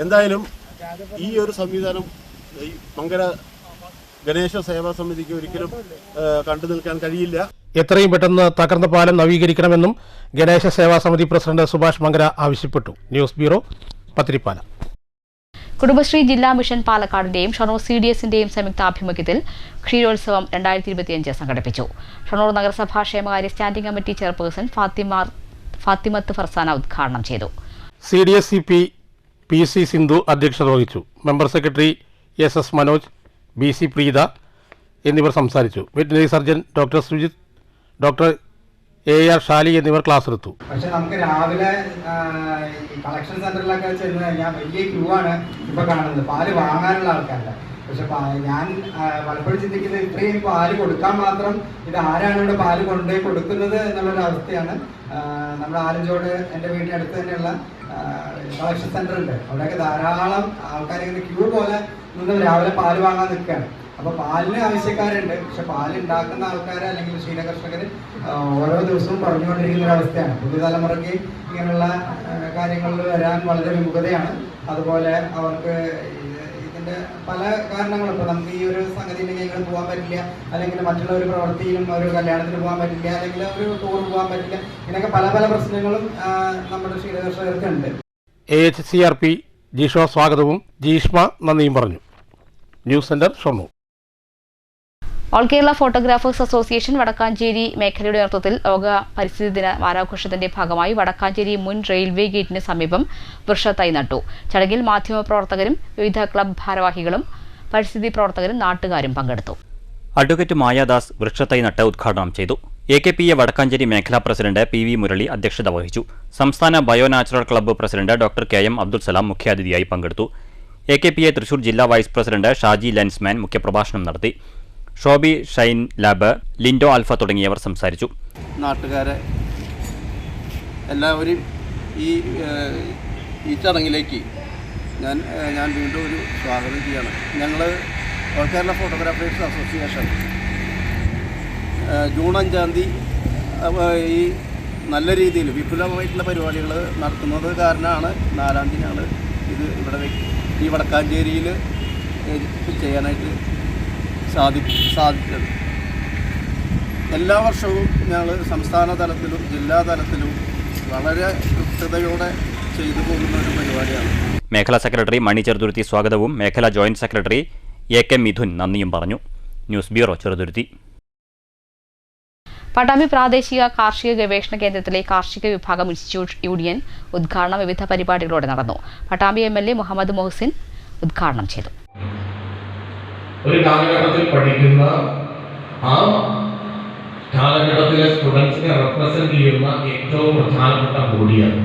എന്തായാലും ഈ ഒരു സംവിധാനം ഈ മങ്കര ഗണേശ സേവാ സമിതിക്ക് ഒരിക്കലും കണ്ടു നിൽക്കാൻ കഴിയില്ല. എത്രയും പെട്ടെന്ന് തകർന്ന പാലം നവീകരിക്കണമെന്നും ഗണേശ സേവാ സമിതി പ്രസിഡന്റ് സുഭാഷ് മങ്കര ആവശ്യപ്പെട്ടു. News bureau, Pathiripala. കുടുംബശ്രീ ജില്ലാ മിഷൻ പാലക്കാടിന്റെയും ഷൊർണൂർ CDSന്റെയും സംയുക്താഭിമുഖ്യത്തിൽ ക്ഷീരോത്സവം 2025 സംഘടിപ്പിച്ചു. ഷൊർണൂർ നഗരസഭാ ക്ഷേമകാര്യ standing committee chairperson Fathimath Farsana ഉദ്ഘാടനം ചെയ്തു. CDS CP PC സിന്ധു അധ്യക്ഷത വഹിച്ചു. Member secretary SS Manoj, BC Preetha എന്നിവർ സംസാരിച്ചു. Veterinary surgeon doctor Sujith, doctor AR Shali എന്നിവർ ക്ലാസ് എടുത്തു. പക്ഷെ നമുക്ക് രാവിലെ ഈ കളക്ഷൻ സെന്ററിലൊക്കെ ചെന്ന് കഴിഞ്ഞാൽ വലിയ ക്യൂ ആണ് ഇപ്പോൾ കാണുന്നത്, പാല് വാങ്ങാനുള്ള ആൾക്കാരല്ല. പക്ഷെ ഞാൻ പലപ്പോഴും ചിന്തിക്കുന്നത് ഇത്രയും പാല് കൊടുക്കാൻ മാത്രം ഇത് ആരാണ് ഇവിടെ പാല് കൊണ്ടുപോയി കൊടുക്കുന്നത് എന്നുള്ളൊരു അവസ്ഥയാണ്. നമ്മുടെ ആലഞ്ചോട് എൻ്റെ വീടിൻ്റെ അടുത്ത് തന്നെയുള്ള കളക്ഷൻ സെന്റർ ഉണ്ട്. അവിടെയൊക്കെ ധാരാളം ആൾക്കാരിങ്ങനെ ക്യൂ പോലെ നിന്ന് രാവിലെ പാല് വാങ്ങാൻ നിൽക്കുകയാണ്. അപ്പോൾ പാലിന് ആവശ്യക്കാരുണ്ട്, പക്ഷെ പാല് ഉണ്ടാക്കുന്ന ആൾക്കാർ അല്ലെങ്കിൽ ക്ഷീരകർഷകർ ഓരോ ദിവസവും പറഞ്ഞുകൊണ്ടിരിക്കുന്ന ഒരു അവസ്ഥയാണ്. പുതുതലമുറയ്ക്ക് ഇങ്ങനെയുള്ള കാര്യങ്ങളിൽ വരാൻ വളരെ വിമുഖതയാണ്. അതുപോലെ അവർക്ക് ഇതിൻ്റെ പല കാരണങ്ങളും, ഇപ്പോൾ നമുക്ക് ഈ ഒരു സംഗതിയിലേക്ക് എങ്ങനെ പോകാൻ പറ്റില്ല, അല്ലെങ്കിൽ മറ്റുള്ള ഒരു പ്രവൃത്തിയിലും ഒരു കല്യാണത്തിന് പോകാൻ പറ്റില്ല, അല്ലെങ്കിൽ ഒരു ടൂർ പോകാൻ പറ്റില്ല, ഇങ്ങനെയൊക്കെ പല പല പ്രശ്നങ്ങളും നമ്മുടെ ക്ഷീരകർഷകർക്കുണ്ട്. AHCRP ജിഷോ സ്വാഗതവും ജീഷ്മ നന്ദിയും പറഞ്ഞു. News centre, Shoranur. All Kerala photographers association Vadakkanchery മേഖലയുടെ നേതൃത്വത്തിൽ ലോക പരിസ്ഥിതി ദിന വാരാഘോഷത്തിന്റെ ഭാഗമായി വടക്കാഞ്ചേരി മുൻ റെയിൽവേ ഗേറ്റിന് സമീപം വൃക്ഷത്തൈ നട്ടു. ചടങ്ങിൽ മാധ്യമപ്രവർത്തകരും വിവിധ ക്ലബ്ബ് ഭാരവാഹികളും പരിസ്ഥിതി പ്രവർത്തകരും നാട്ടുകാരും പങ്കെടുത്തു. അഡ്വക്കേറ്റ് മായാദാസ് വൃക്ഷത്തൈ നട്ട് ഉദ്ഘാടനം ചെയ്തു. AKPA വടക്കാഞ്ചേരി മേഖലാ പ്രസിഡന്റ് PV മുരളി അധ്യക്ഷത വഹിച്ചു. സംസ്ഥാന bio natural club president doctor KM Abdul Salam മുഖ്യാതിഥിയായി പങ്കെടുത്തു. AKPA തൃശൂർ ജില്ലാ വൈസ് പ്രസിഡന്റ് ഷാജി ലെൻസ്മാൻ മുഖ്യപ്രഭാഷണം നടത്തി. Shoby shine lab, Lindo alpha തുടങ്ങിയവർ സംസാരിച്ചു. നാട്ടുകാരെ എല്ലാവരും ഈ ചടങ്ങിലേക്ക് ഞാൻ വീണ്ടും ഒരു സ്വാഗതം ചെയ്യണം. ഞങ്ങൾ all Kerala photographers association June 5-ാം തീയതി ഈ നല്ല രീതിയിൽ വിപുലമായിട്ടുള്ള പരിപാടികൾ നടത്തുന്നത് കാരണമാണ് 4-ാം തീയതിയാണ് ഇത് ഇവിടെ ഈ വടക്കാഞ്ചേരിയിൽ ചെയ്യാനായിട്ട് സാധിച്ചത്. എല്ലാ വർഷവും ഞങ്ങൾ സംസ്ഥാന തലത്തിലും ജില്ലാ തലത്തിലും വളരെ കൃത്യതയോടെ ചെയ്തു പോകുന്ന ഒരു പരിപാടിയാണ്. മേഖലാ സെക്രട്ടറി മണി ചെറുതുരുത്തി സ്വാഗതവും മേഖലാ ജോയിന്റ് സെക്രട്ടറി AK മിഥുൻ നന്ദിയും പറഞ്ഞു. News bureau, Cheruthuruthy. പട്ടാമ്പി പ്രാദേശിക കാർഷിക ഗവേഷണ കേന്ദ്രത്തിലെ കാർഷിക വിഭാഗം ഇൻസ്റ്റിറ്റ്യൂട്ട് യൂണിയൻ ഉദ്ഘാടനം വിവിധ പരിപാടികളോടെ നടന്നു. പട്ടാമ്പി MLA മുഹമ്മദ് മൊഹസിൻ ഉദ്ഘാടനം ചെയ്തു. ഒരു കാലഘട്ടത്തിൽ പഠിക്കുന്ന ആ കാലഘട്ടത്തിലെ സ്റ്റുഡൻസിനെ റെപ്രസെന്റ് ചെയ്യുന്ന ഏറ്റവും പ്രധാനപ്പെട്ട ബോഡിയാണ്.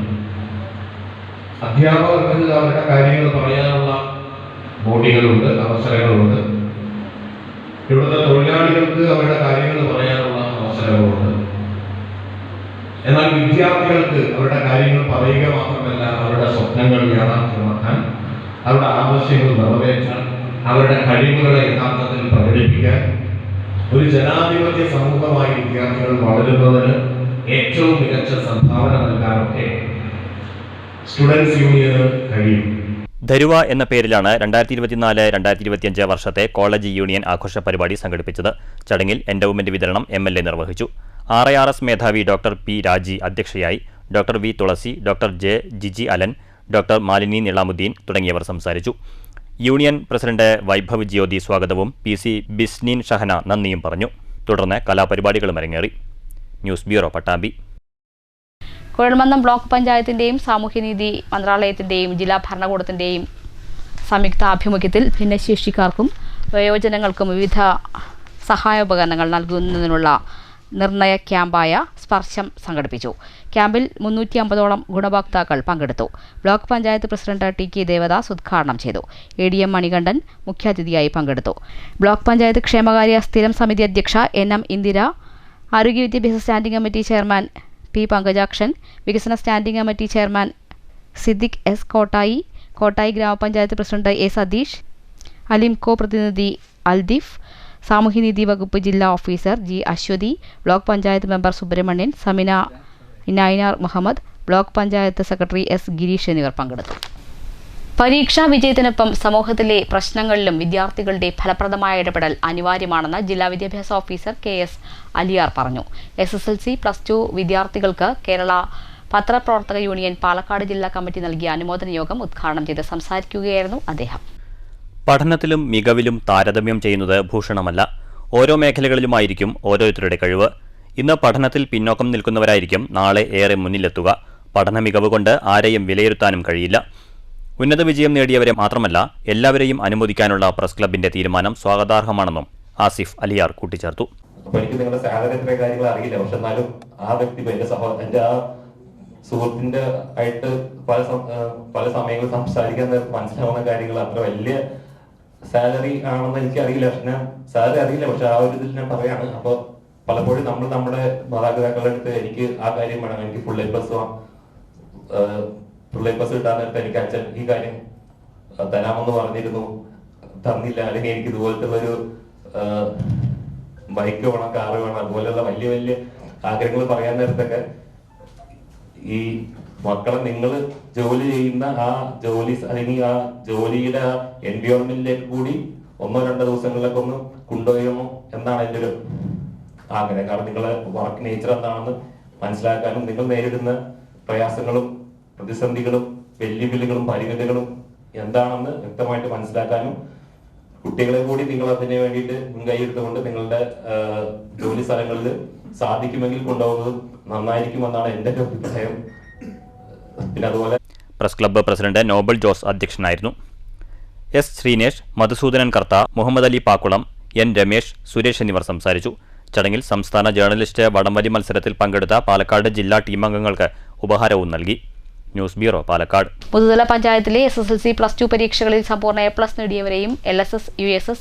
അധ്യാപകർക്ക് അവരുടെ കാര്യങ്ങൾ പറയാനുള്ള ബോഡികളുണ്ട്, അവസരങ്ങളുണ്ട്. ഇവിടുത്തെ തൊഴിലാളികൾക്ക് അവരുടെ കാര്യങ്ങൾ പറയാനുള്ള അവസരങ്ങളുണ്ട്. എന്നാൽ വിദ്യാർത്ഥികൾക്ക് അവരുടെ കാര്യങ്ങൾ പറയുക മാത്രമല്ല, അവരുടെ സ്വപ്നങ്ങൾ യാഥാർത്ഥ്യമാക്കാൻ, അവരുടെ ആവശ്യങ്ങൾ നിറവേറ്റാൻ, അവരുടെ കഴിവുകളെ യഥാർത്ഥത്തിൽ പ്രകടിപ്പിക്കാൻ ഒരു ജനാധിപത്യ സമൂഹമായി വിദ്യാർത്ഥികൾ വളരുന്നതിന് ഏറ്റവും മികച്ച സംഭാവന നൽകാനൊക്കെ സ്റ്റുഡൻസ് യൂണിയന് കഴിയും. ധരുവ എന്ന പേരിലാണ് 2024-2025 വർഷത്തെ കോളേജ് യൂണിയൻ ആഘോഷ പരിപാടി സംഘടിപ്പിച്ചത്. ചടങ്ങിൽ എൻഡോവ്മെന്റ് വിതരണം MLA നിർവഹിച്ചു. RIRS മേധാവി ഡോക്ടർ പി രാജി അധ്യക്ഷയായി. Doctor V Thulasi, doctor J Jiji Alan, doctor Malini Nizamudheen തുടങ്ങിയവർ സംസാരിച്ചു. യൂണിയൻ പ്രസിഡന്റ് വൈഭവ് ജ്യോതി സ്വാഗതവും PC ബിസ്നീൻ ഷഹന നന്ദിയും പറഞ്ഞു. തുടർന്ന് കലാപരിപാടികളും അരങ്ങേറി. News bureau, Pattambi. കുഴൽമന്ദം ബ്ലോക്ക് പഞ്ചായത്തിന്റെയും സാമൂഹ്യനീതി മന്ത്രാലയത്തിന്റെയും ജില്ലാ ഭരണകൂടത്തിന്റെയും സംയുക്ത ആഭിമുഖ്യത്തിൽ ഭിന്നശേഷിക്കാർക്കും വയോജനങ്ങൾക്കും വിവിധ സഹായോപകരണങ്ങൾ നൽകുന്നതിനുള്ള നിർണയ ക്യാമ്പായ സ്പർശം സംഘടിപ്പിച്ചു. ക്യാമ്പിൽ 350ഓളം ഗുണഭോക്താക്കൾ പങ്കെടുത്തു. Block panchayat president TK Devadas ഉദ്ഘാടനം ചെയ്തു. ADM മണികണ്ഠൻ മുഖ്യാതിഥിയായി പങ്കെടുത്തു. ബ്ലോക്ക് പഞ്ചായത്ത് ക്ഷേമകാര്യ സ്ഥിരം സമിതി അധ്യക്ഷ NM ഇന്ദിര, ആരോഗ്യ വിദ്യാഭ്യാസ standing committee chairman P Pankajakshan, വികസന standing committee chairman Siddique S Kottayi ഗ്രാമപഞ്ചായത്ത് പ്രസിഡന്റ് A സതീഷ്, അലിംകോ പ്രതിനിധി അൽദിഫ്, സാമൂഹ്യനീതി വകുപ്പ് ജില്ലാ officer G Aswathy, block panchayat member Subramanian, Sameena Inayinar Muhammad, block panchayat secretary S Girish എന്നിവർ പങ്കെടുത്തു. പരീക്ഷാ വിജയത്തിനൊപ്പം സമൂഹത്തിലെ പ്രശ്നങ്ങളിലും വിദ്യാർത്ഥികളുടെ ഫലപ്രദമായ ഇടപെടൽ അനിവാര്യമാണെന്ന് ജില്ലാ വിദ്യാഭ്യാസ ഓഫീസർ KS അലിയാർ പറഞ്ഞു. SSLC +2 വിദ്യാർത്ഥികൾക്ക് കേരള പത്രപ്രവർത്തക യൂണിയൻ പാലക്കാട് ജില്ലാ കമ്മിറ്റി നൽകിയ അനുമോദന യോഗം ഉദ്ഘാടനം ചെയ്ത് സംസാരിക്കുകയായിരുന്നു അദ്ദേഹം. പഠനത്തിലും മികവിലും താരതമ്യം ചെയ്യുന്നത് ഭൂഷണമല്ല. ഓരോ മേഖലകളിലുമായിരിക്കും ഓരോരുത്തരുടെ കഴിവ്. ഇന്ന് പഠനത്തിൽ പിന്നോക്കം നിൽക്കുന്നവരായിരിക്കും നാളെ ഏറെ മുന്നിലെത്തുക. പഠന മികവ് കൊണ്ട് ആരെയും വിലയിരുത്താനും കഴിയില്ല. ഉന്നത വിജയം നേടിയവരെ മാത്രമല്ല, എല്ലാവരെയും അനുമോദിക്കാനുള്ള പ്രസ് ക്ലബിന്റെ തീരുമാനം സ്വാഗതാർഹമാണെന്നും ആസിഫ് അലിയാർ കൂട്ടിച്ചേർത്തു. എനിക്ക് നിങ്ങളുടെ സാലറി എത്ര കാര്യങ്ങൾ അറിയില്ല, പക്ഷെ എന്നാലും ആ വ്യക്തി എന്റെ ആ സുഹൃത്തിന്റെ ആയിട്ട് പല സമയങ്ങളിൽ സംസാരിക്കാൻ മനസ്സിലാവുന്ന കാര്യങ്ങൾ അത്ര വലിയ സാലറി ആണെന്ന് എനിക്ക് അറിയില്ല. പക്ഷെ ഞാൻ സാലറി അറിയില്ല, പക്ഷെ ആ ഒരു ഇതിൽ ഞാൻ പറയാണ്. അപ്പൊ പലപ്പോഴും നമ്മൾ നമ്മുടെ മാതാപിതാക്കളുടെ അടുത്ത് എനിക്ക് ആ കാര്യം വേണം, എനിക്ക് ഫുൾ A+ കിട്ടാൻ നേരത്തെ എനിക്ക് അച്ഛൻ ഈ കാര്യം തരാമെന്ന് പറഞ്ഞിരുന്നു, തന്നില്ല, അല്ലെങ്കിൽ എനിക്ക് ഇതുപോലത്തെ ഒരു ബൈക്ക് വേണം, കാറ് വേണം, അതുപോലെയുള്ള വലിയ വലിയ ആഗ്രഹങ്ങൾ പറയാൻ നേരത്തൊക്കെ ഈ മക്കളെ നിങ്ങൾ ജോലി ചെയ്യുന്ന ആ ജോലി അല്ലെങ്കിൽ ആ ജോലിയുടെ ആ എൻവയോൺമെന്റിലേക്ക് കൂടി 1-2 ദിവസങ്ങളിലൊക്കെ ഒന്ന് കൊണ്ടുപോയമോ എന്നാണ് എൻ്റെ ഒരു ആഗ്രഹം. കാരണം നിങ്ങളെ വർക്ക് നേച്ചർ എന്താണെന്ന് മനസ്സിലാക്കാനും നിങ്ങൾ നേരിടുന്ന പ്രയാസങ്ങളും പ്രതിസന്ധികളും വെല്ലുവിളികളും പരിമിതികളും എന്താണെന്ന് വ്യക്തമായിട്ട് മനസ്സിലാക്കാനും കുട്ടികളെ കൂടി നിങ്ങൾ അതിന് വേണ്ടിയിട്ട് മുൻകൈയെടുത്തുകൊണ്ട് നിങ്ങളുടെ ജോലി സ്ഥലങ്ങളിൽ സാധിക്കുമെങ്കിൽ കൊണ്ടുപോകുന്നത് നന്നായിരിക്കുമെന്നാണ് എൻ്റെ ഒരു അഭിപ്രായം. പിന്നെ അതുപോലെ press club president Nobel Jose അധ്യക്ഷനായിരുന്നു. S ശ്രീനേഷ്, മധുസൂദനൻ കർത്ത, മുഹമ്മദ് അലി പാക്കുളം, N രമേശ്, സുരേഷ് എന്നിവർ സംസാരിച്ചു. ചടങ്ങിൽ സംസ്ഥാന ജേർണലിസ്റ്റ് വടംവലി മത്സരത്തിൽ പങ്കെടുത്ത പാലക്കാട് ജില്ലാ ടീമംഗങ്ങൾക്ക് ഉപഹാരവും നൽകി. News bureau, Palakkad. മുതുതല പഞ്ചായത്തിലെ SSLC +2 പരീക്ഷകളിൽ സമ്പൂർണ്ണ A+ നേടിയവരെയും LSS, USS,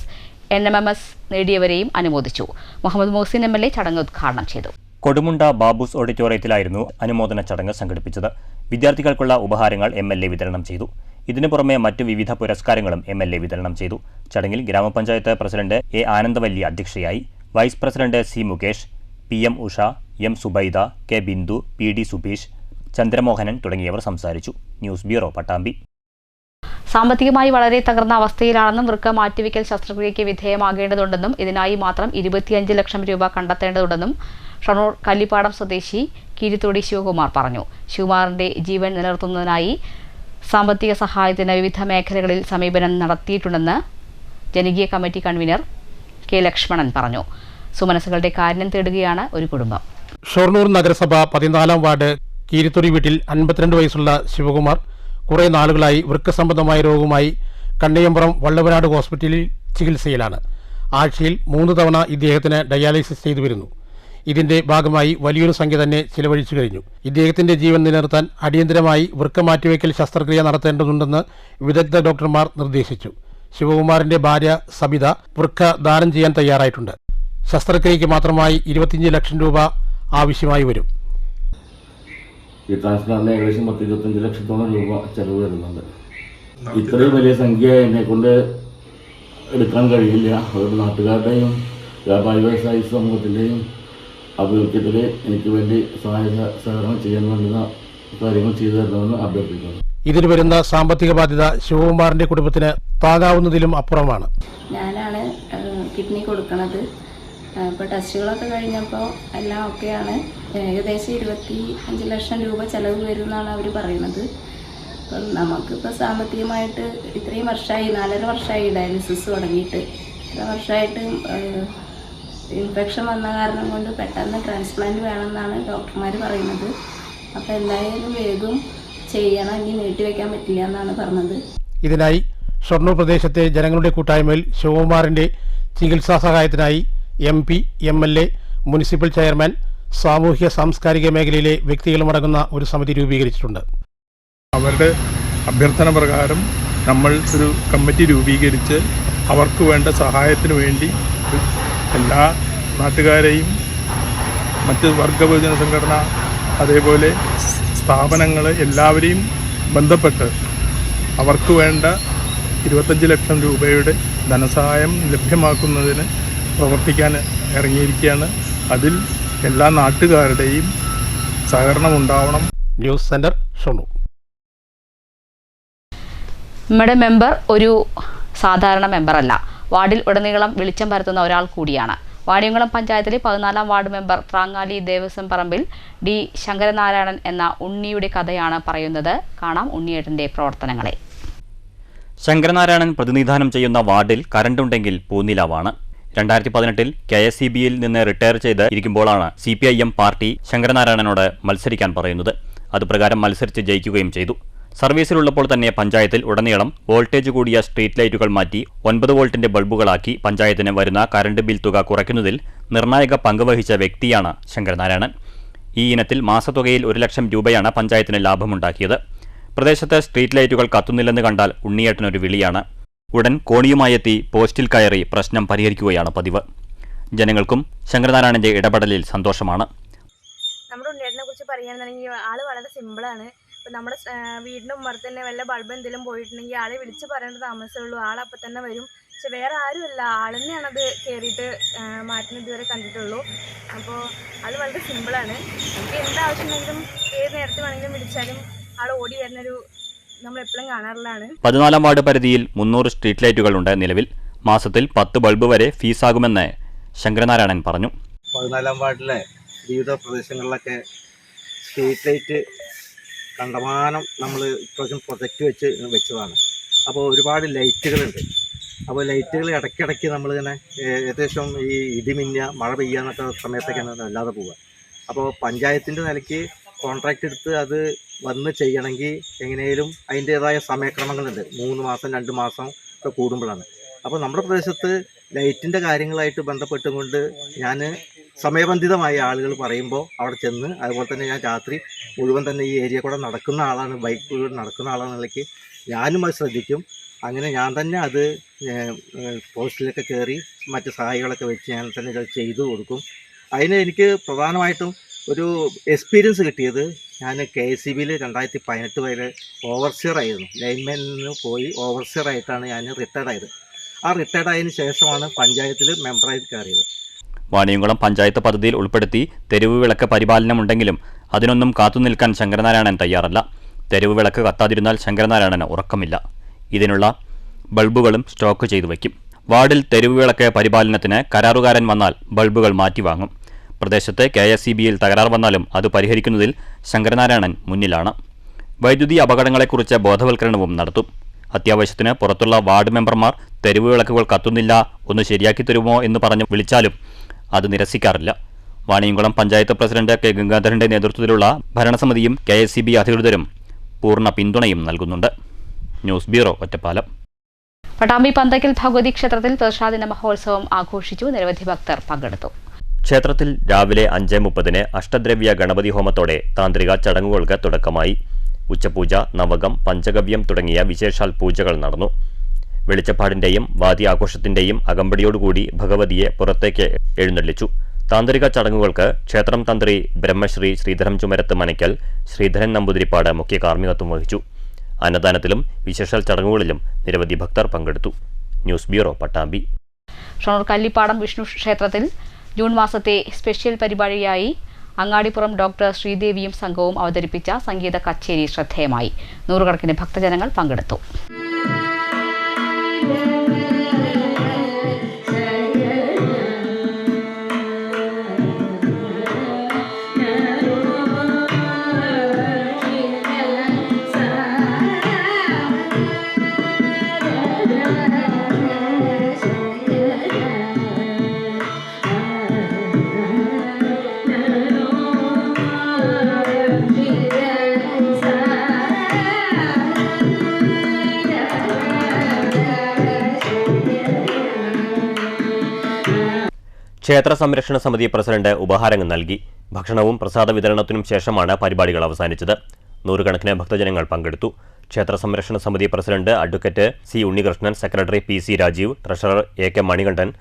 NMMS നേടിയവരെയും അനുമോദിച്ചു. മുഹമ്മദ് മോഹ്സിൻ MLA ചടങ്ങ് ഉദ്ഘാടനം ചെയ്തു. കൊടുമുണ്ട ബാബൂസ് ഓഡിറ്റോറിയത്തിലായിരുന്നു അനുമോദന ചടങ്ങ് സംഘടിപ്പിച്ചത്. വിദ്യാർത്ഥികൾക്കുള്ള ഉപഹാരങ്ങൾ MLA വിതരണം ചെയ്തു. ഇതിനു പുറമെ മറ്റു വിവിധ പുരസ്കാരങ്ങളും MLA വിതരണം ചെയ്തു. ചടങ്ങിൽ ഗ്രാമപഞ്ചായത്ത് പ്രസിഡന്റ് A ആനന്ദവല്ലി അധ്യക്ഷയായി. Vice president C Mukesh, PM Usha, M Subaida, K Bindu, PD Subeesh, Chandramohanan തുടങ്ങിയവർ സംസാരിച്ചു. News bureau, Pattambi. സാമ്പത്തികമായി വളരെ തകർന്ന അവസ്ഥയിലാണെന്നും വൃക്ക മാറ്റിവെക്കൽ ശസ്ത്രക്രിയയ്ക്ക് വിധേയമാകേണ്ടതുണ്ടെന്നും ഇതിനായി മാത്രം 25 ലക്ഷം രൂപ കണ്ടെത്തേണ്ടതുണ്ടെന്നും ഷൊർണൂർ കല്ലിപ്പാടം സ്വദേശി കീരിത്തോടി ശിവകുമാർ പറഞ്ഞു. ശിവകുമാറിന്റെ ജീവൻ നിലനിർത്തുന്നതിനായി സാമ്പത്തിക സഹായത്തിന് വിവിധ മേഖലകളിൽ സമീപനം നടത്തിയിട്ടുണ്ടെന്ന് ജനകീയ കമ്മിറ്റി കൺവീനർ K ലക്ഷ്മണൻ പറഞ്ഞു. സുമനസുകളുടെ കാരുണ്യം തേടുകയാണ് ഒരു കുടുംബം. ഷൊർണൂർ നഗരസഭ 14-ാം വാർഡ് കീരിത്തൊടി വീട്ടിൽ 52 വയസ്സുള്ള ശിവകുമാർ കുറേ നാളുകളായി വൃക്ക സംബന്ധമായ രോഗവുമായി കണ്ണയമ്പുറം വള്ളവനാട് ഹോസ്പിറ്റലിൽ ചികിത്സയിലാണ്. ആഴ്ചയിൽ 3 തവണ ഇദ്ദേഹത്തിന് ഡയാലിസിസ് ചെയ്തു വരുന്നു. ഇതിന്റെ ഭാഗമായി വലിയൊരു സംഖ്യ തന്നെ ചിലവഴിച്ചു കഴിഞ്ഞു. ഇദ്ദേഹത്തിന്റെ ജീവൻ നിലനിർത്താൻ അടിയന്തരമായി വൃക്ക മാറ്റിവെക്കൽ ശസ്ത്രക്രിയ നടത്തേണ്ടതുണ്ടെന്ന് വിദഗ്ധ ഡോക്ടർമാർ നിർദ്ദേശിച്ചു. ശിവകുമാറിന്റെ ഭാര്യ സബിത വൃക്ക ദാനം ചെയ്യാൻ തയ്യാറായിട്ടുണ്ട്. ശസ്ത്രക്രിയയ്ക്ക് മാത്രമായി 25 ലക്ഷം രൂപ ആവശ്യമായി വരും. ഈ ട്രാൻസ്പ്ലാന്റിന് ഏകദേശം 10-25 ലക്ഷത്തോളം രൂപ ചെലവ് വരുന്നുണ്ട്. ഇത്രയും വലിയ സംഖ്യ എന്നെക്കൊണ്ട് എടുക്കാൻ കഴിയില്ല. ഒരു നാട്ടുകാരുടെയും വ്യാപാരി വ്യവസായ സമൂഹത്തിൻ്റെയും അഭിവൃദ്ധിയിൽ എനിക്ക് വേണ്ടി സഹായ സഹകരണം ചെയ്യാൻ വേണ്ടുന്ന കാര്യങ്ങൾ ചെയ്തു തരണമെന്ന് അഭ്യർത്ഥിക്കുന്നു. ഇതിന് വരുന്ന സാമ്പത്തിക ബാധ്യത ശിവകുമാറിന്റെ കുടുംബത്തിന് താങ്ങാവുന്നതിലും അപ്പുറമാണ്. ഞാനാണ് കിഡ്നി കൊടുക്കുന്നത്. ഇപ്പോൾ ടെസ്റ്റുകളൊക്കെ കഴിഞ്ഞപ്പോൾ എല്ലാം ഓക്കെയാണ്. ഏകദേശം 25 ലക്ഷം രൂപ ചിലവ് വരുമെന്നാണ് അവർ പറയുന്നത്. അപ്പം നമുക്കിപ്പോൾ സാമ്പത്തികമായിട്ട് ഇത്രയും വർഷമായി, 4.5 വർഷമായി ഡയാലിസിസ് തുടങ്ങിയിട്ട്. ഇത്ര വർഷമായിട്ട് ഇൻഫെക്ഷൻ വന്ന കാരണം കൊണ്ട് പെട്ടെന്ന് ട്രാൻസ്പ്ലാന്റ് വേണമെന്നാണ് ഡോക്ടർമാർ പറയുന്നത്. അപ്പോൾ എന്തായാലും വേഗം ചെയ്യണം, ഇനി നീട്ടിവെക്കാൻ പറ്റില്ല എന്നാണ് പറഞ്ഞത്. ഇതിനായി ഷൊർണൂർ പ്രദേശത്തെ ജനങ്ങളുടെ കൂട്ടായ്മയിൽ ശിവകുമാറിന്റെ ചികിത്സാ സഹായത്തിനായി MP, MLA, മുനിസിപ്പൽ ചെയർമാൻ, സാമൂഹ്യ സാംസ്കാരിക മേഖലയിലെ വ്യക്തികളുമടങ്ങുന്ന ഒരു സമിതി രൂപീകരിച്ചിട്ടുണ്ട്. അവരുടെ അഭ്യർത്ഥന പ്രകാരം നമ്മൾ ഒരു കമ്മിറ്റി രൂപീകരിച്ച് അവർക്ക് വേണ്ട സഹായത്തിന് വേണ്ടി എല്ലാ നാട്ടുകാരെയും മറ്റ് വർഗബഹുജന സംഘടന അതേപോലെ സ്ഥാപനങ്ങൾ എല്ലാവരെയും ബന്ധപ്പെട്ട് അവർക്ക് വേണ്ട 25 ലക്ഷം രൂപയുടെ ധനസഹായം ലഭ്യമാക്കുന്നതിന് പ്രവർത്തിക്കാൻ ഇറങ്ങിയിരിക്കുകയാണ്. അതിൽ എല്ലാ നാട്ടുകാരുടെയും സഹകരണം ഉണ്ടാവണം. News centre Shoranur. നമ്മുടെ മെമ്പർ ഒരു സാധാരണ മെമ്പറല്ല, വാർഡിൽ ഉടനീളം വെളിച്ചം പരത്തുന്ന ഒരാൾ കൂടിയാണ്. വാണിയംകുളം പഞ്ചായത്തിലെ 14ാം വാർഡ് മെമ്പർ ത്രാങ്ങാലി ദേവസ്വം പറമ്പിൽ D. ശങ്കരനാരായണൻ എന്ന ഉണ്ണിയുടെ കഥയാണ് പറയുന്നത്. കാണാം ഉണ്ണിയേട്ടന്റെ പ്രവർത്തനങ്ങളെ. ശങ്കരനാരായണൻ പ്രതിനിധാനം ചെയ്യുന്ന വാർഡിൽ കരണ്ടുണ്ടെങ്കിൽ പൂനിലാവാണ്. 2018-ൽ KSEBയിൽ നിന്ന് റിട്ടയർ ചെയ്ത് ഇരിക്കുമ്പോഴാണ് CPIM പാർട്ടി ശങ്കരനാരായണനോട് മത്സരിക്കാൻ പറയുന്നത്. അതുപ്രകാരം മത്സരിച്ച് ജയിക്കുകയും ചെയ്തു. സർവീസിലുള്ളപ്പോൾ തന്നെ പഞ്ചായത്തിൽ ഉടനീളം വോൾട്ടേജ് കൂടിയ സ്ട്രീറ്റ് ലൈറ്റുകൾ മാറ്റി 9 വോൾട്ടിന്റെ ബൾബുകളാക്കി പഞ്ചായത്തിന് വരുന്ന കറണ്ട് ബിൽ തുക കുറയ്ക്കുന്നതിൽ നിർണായക പങ്കുവഹിച്ച വ്യക്തിയാണ് ശങ്കരനാരായണൻ. ഈ ഇനത്തിൽ മാസത്തുകയിൽ 1 ലക്ഷം രൂപയാണ് പഞ്ചായത്തിന് ലാഭമുണ്ടാക്കിയത്. പ്രദേശത്ത് സ്ട്രീറ്റ് ലൈറ്റുകൾ കത്തുന്നില്ലെന്ന് കണ്ടാൽ ഉണ്ണിയേട്ടനൊരു വിളിയാണ്. ഉടൻ കോണിയുമായെത്തി പോസ്റ്റിൽ കയറി പ്രശ്നം പരിഹരിക്കുകയാണ് പതിവ്. ജനങ്ങൾക്കും ശങ്കരനാരായണന്റെ ഇടപെടലിൽ സന്തോഷമാണ്. നമ്മുടെ ഉണ്ണിയേട്ടനെ കുറിച്ച് പറയുകയാണെന്നുണ്ടെങ്കിൽ ആള് വളരെ സിമ്പിളാണ്. ഇപ്പം നമ്മുടെ വീടിൻ്റെ ഉമ്മറത്ത് തന്നെ വല്ല ബൾബ് എന്തെങ്കിലും പോയിട്ടുണ്ടെങ്കിൽ ആളെ വിളിച്ച് പറയേണ്ട താമസമുള്ളൂ, ആളപ്പം തന്നെ വരും. പക്ഷെ വേറെ ആരുമല്ല, ആൾ തന്നെയാണത് കയറിയിട്ട് മാറ്റുന്നത് ഇതുവരെ കണ്ടിട്ടുള്ളൂ. അപ്പോൾ ആൾ വളരെ സിമ്പിളാണ്. നമുക്ക് എന്താവശ്യം ഉണ്ടെങ്കിലും ഏത് നേരത്തെ വേണമെങ്കിലും വിളിച്ചാലും ആൾ ഓടി വരുന്നൊരു നമ്മളെപ്പോഴും കാണാറുള്ളതാണ്. 14ാം വാർഡ് പരിധിയിൽ 300 സ്ട്രീറ്റ് ലൈറ്റുകളുണ്ട് നിലവിൽ. മാസത്തിൽ 10 ബൾബ് വരെ ഫീസാകുമെന്ന് ശങ്കരനാരായണൻ പറഞ്ഞു. 14ാം വാർഡിലെ വിവിധ പ്രദേശങ്ങളിലൊക്കെ സ്ട്രീറ്റ് ലൈറ്റ് കണ്ടമാനം നമ്മൾ ഇപ്രാവശ്യം പ്രൊജക്റ്റ് വെച്ചതാണ്. അപ്പോൾ ഒരുപാട് ലൈറ്റുകളുണ്ട്. അപ്പോൾ ലൈറ്റുകൾ ഇടയ്ക്കിടയ്ക്ക് നമ്മളിങ്ങനെ ഏകദേശം ഈ ഇടിമിന്ന മഴ പെയ്യാന്നൊക്കെ സമയത്തൊക്കെയാണ് അല്ലാതെ പോവുക. അപ്പോൾ പഞ്ചായത്തിൻ്റെ നിലയ്ക്ക് കോൺട്രാക്റ്റ് എടുത്ത് അത് വന്ന് ചെയ്യണമെങ്കിൽ എങ്ങനെയും അതിൻ്റേതായ സമയക്രമങ്ങളുണ്ട്. 3 മാസം 2 മാസം ഒക്കെ കൂടുമ്പോഴാണ്. അപ്പോൾ നമ്മുടെ പ്രദേശത്ത് ലൈറ്റിൻ്റെ കാര്യങ്ങളായിട്ട് ബന്ധപ്പെട്ടുകൊണ്ട് ഞാൻ സമയബന്ധിതമായി ആളുകൾ പറയുമ്പോൾ അവിടെ ചെന്ന്, അതുപോലെ തന്നെ ഞാൻ രാത്രി മുഴുവൻ തന്നെ ഈ ഏരിയ കൂടെ നടക്കുന്ന ആളാണ്, ബൈക്കിലൂടെ നടക്കുന്ന ആളെന്ന നിലയ്ക്ക് ഞാനും അത് ശ്രദ്ധിക്കും. അങ്ങനെ ഞാൻ തന്നെ അത് പോസ്റ്റിലൊക്കെ കയറി മറ്റ് സഹായികളൊക്കെ വെച്ച് ഞാൻ തന്നെ ചെയ്തു കൊടുക്കും. അതിന് എനിക്ക് പ്രധാനമായിട്ടും ഒരു എക്സ്പീരിയൻസ് കിട്ടിയത്, ഞാൻ KSEBയിൽ 2018 വരെ ഓവർസിയർ ആയിരുന്നു. ലൈൻമാനിൽ നിന്ന് പോയി ഓവർസിയർ ആയിട്ടാണ് ഞാൻ റിട്ടയർഡ് ആയത്. ആ റിട്ടയർഡ് ആയതിനു ശേഷമാണ് പഞ്ചായത്തിൽ മെമ്പറായി കയറിയത്. വാണിയംകുളം പഞ്ചായത്ത് പദ്ധതിയിൽ ഉൾപ്പെടുത്തി തെരുവ് വിളക്ക് പരിപാലനമുണ്ടെങ്കിലും അതിനൊന്നും കാത്തുനിൽക്കാൻ ശങ്കരനാരായണൻ തയ്യാറല്ല. തെരുവ് വിളക്ക് കത്താതിരുന്നാൽ ശങ്കരനാരായണന് ഉറക്കമില്ല. ഇതിനുള്ള ബൾബുകളും സ്റ്റോക്ക് ചെയ്തു വയ്ക്കും. വാർഡിൽ തെരുവ് വിളക്ക് പരിപാലനത്തിന് കരാറുകാരൻ വന്നാൽ ബൾബുകൾ മാറ്റിവാങ്ങും. പ്രദേശത്ത് KSEBയിൽ തകരാർ വന്നാലും അത് പരിഹരിക്കുന്നതിൽ ശങ്കരനാരായണൻ മുന്നിലാണ്. വൈദ്യുതി അപകടങ്ങളെക്കുറിച്ച് ബോധവൽക്കരണവും നടത്തും. അത്യാവശ്യത്തിന് പുറത്തുള്ള വാർഡ് മെമ്പർമാർ തെരുവ് വിളക്കുകൾ കത്തുന്നില്ല, ഒന്ന് ശരിയാക്കി തരുമോ എന്ന് പറഞ്ഞ് വിളിച്ചാലും അത് നിരസിക്കാറില്ല. Vaniyamkulam panchayat president K. ഗംഗാധരന്റെ നേതൃത്വത്തിലുള്ള ഭരണസമിതിയും KSEB അധികൃതരും പൂർണ്ണ പിന്തുണയും നൽകുന്നുണ്ട്. News bureau, Ottapalam. പട്ടാമ്പി പന്തക്കൽ ഭഗവതി ക്ഷേത്രത്തിൽ പ്രതിഷ്ഠാദിന മഹോത്സവം ആഘോഷിച്ചു. നിരവധി ഭക്തർ പങ്കെടുത്തു. ക്ഷേത്രത്തിൽ രാവിലെ 5:30 അഷ്ടദ്രവ്യ ഗണപതി ഹോമത്തോടെ താന്ത്രിക ചടങ്ങുകൾക്ക് തുടക്കമായി. ഉച്ചപൂജ, നവകം, പഞ്ചഗവ്യം തുടങ്ങിയ വിശേഷാൽ പൂജകൾ നടന്നു. വെളിച്ചപ്പാടിന്റെയും വാദ്യാഘോഷത്തിന്റെയും അകമ്പടിയോടുകൂടി ഭഗവതിയെ പുറത്തേക്ക് എഴുന്നള്ളിച്ചു. താന്ത്രിക ചടങ്ങുകൾക്ക് ക്ഷേത്രം തന്ത്രി ബ്രഹ്മശ്രീ ശ്രീധരം ചുമരത്ത് മനയ്ക്കൽ ശ്രീധരൻ നമ്പൂതിരിപ്പാട് മുഖ്യ കാർമ്മികത്വം വഹിച്ചു. അന്നദാനത്തിലും വിശേഷാൽ ചടങ്ങുകളിലും നിരവധി ഭക്തർ പങ്കെടുത്തു. News bureau, Pattambi. ഷൊർണൂർ കല്ലിപ്പാടം വിഷ്ണു ക്ഷേത്രത്തിൽ ജൂൺ മാസത്തെ സ്പെഷ്യൽ പരിപാടിയായി അങ്ങാടിപ്പുറം ഡോക്ടർ ശ്രീദേവിയും സംഘവും അവതരിപ്പിച്ച സംഗീത കച്ചേരി ശ്രദ്ധേയമായി. നൂറുകണക്കിന് ഭക്തജനങ്ങൾ പങ്കെടുത്തു. ക്ഷേത്ര സംരക്ഷണ സമിതി പ്രസിഡന്റ് ഉപഹാരങ്ങൾ നൽകി. ഭക്ഷണവും പ്രസാദ വിതരണത്തിനും ശേഷമാണ് പരിപാടികൾ അവസാനിച്ചത്. നൂറുകണക്കിന് ഭക്തജനങ്ങൾ പങ്കെടുത്തു. ക്ഷേത്ര സംരക്ഷണ സമിതി president advocate C Unnikrishnan, secretary P C Rajeev, treasurer A K Manikandan,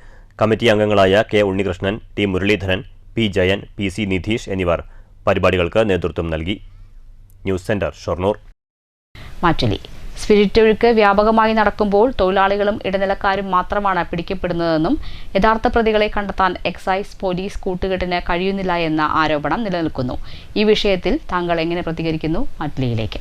committee അംഗങ്ങളായ K Unnikrishnan, T Muralidharan, P Jayan, P C Nidheesh എന്നിവർ പരിപാടികൾക്ക് നേതൃത്വം നൽകി. News centre, Shoranur. മാറ്റലി സ്പിരിറ്റ് ഒഴുക്ക് വ്യാപകമായി നടക്കുമ്പോൾ തൊഴിലാളികളും ഇടനിലക്കാരും മാത്രമാണ് പിടിക്കപ്പെടുന്നതെന്നും യഥാർത്ഥ പ്രതികളെ കണ്ടെത്താൻ എക്സൈസ് പോലീസ് കൂട്ടുകെട്ടിന് കഴിയുന്നില്ല എന്ന ആരോപണം നിലനിൽക്കുന്നു. ഈ വിഷയത്തിൽ താങ്കൾ എങ്ങനെ പ്രതികരിക്കുന്നു? മാറ്റലിയിലേക്ക്.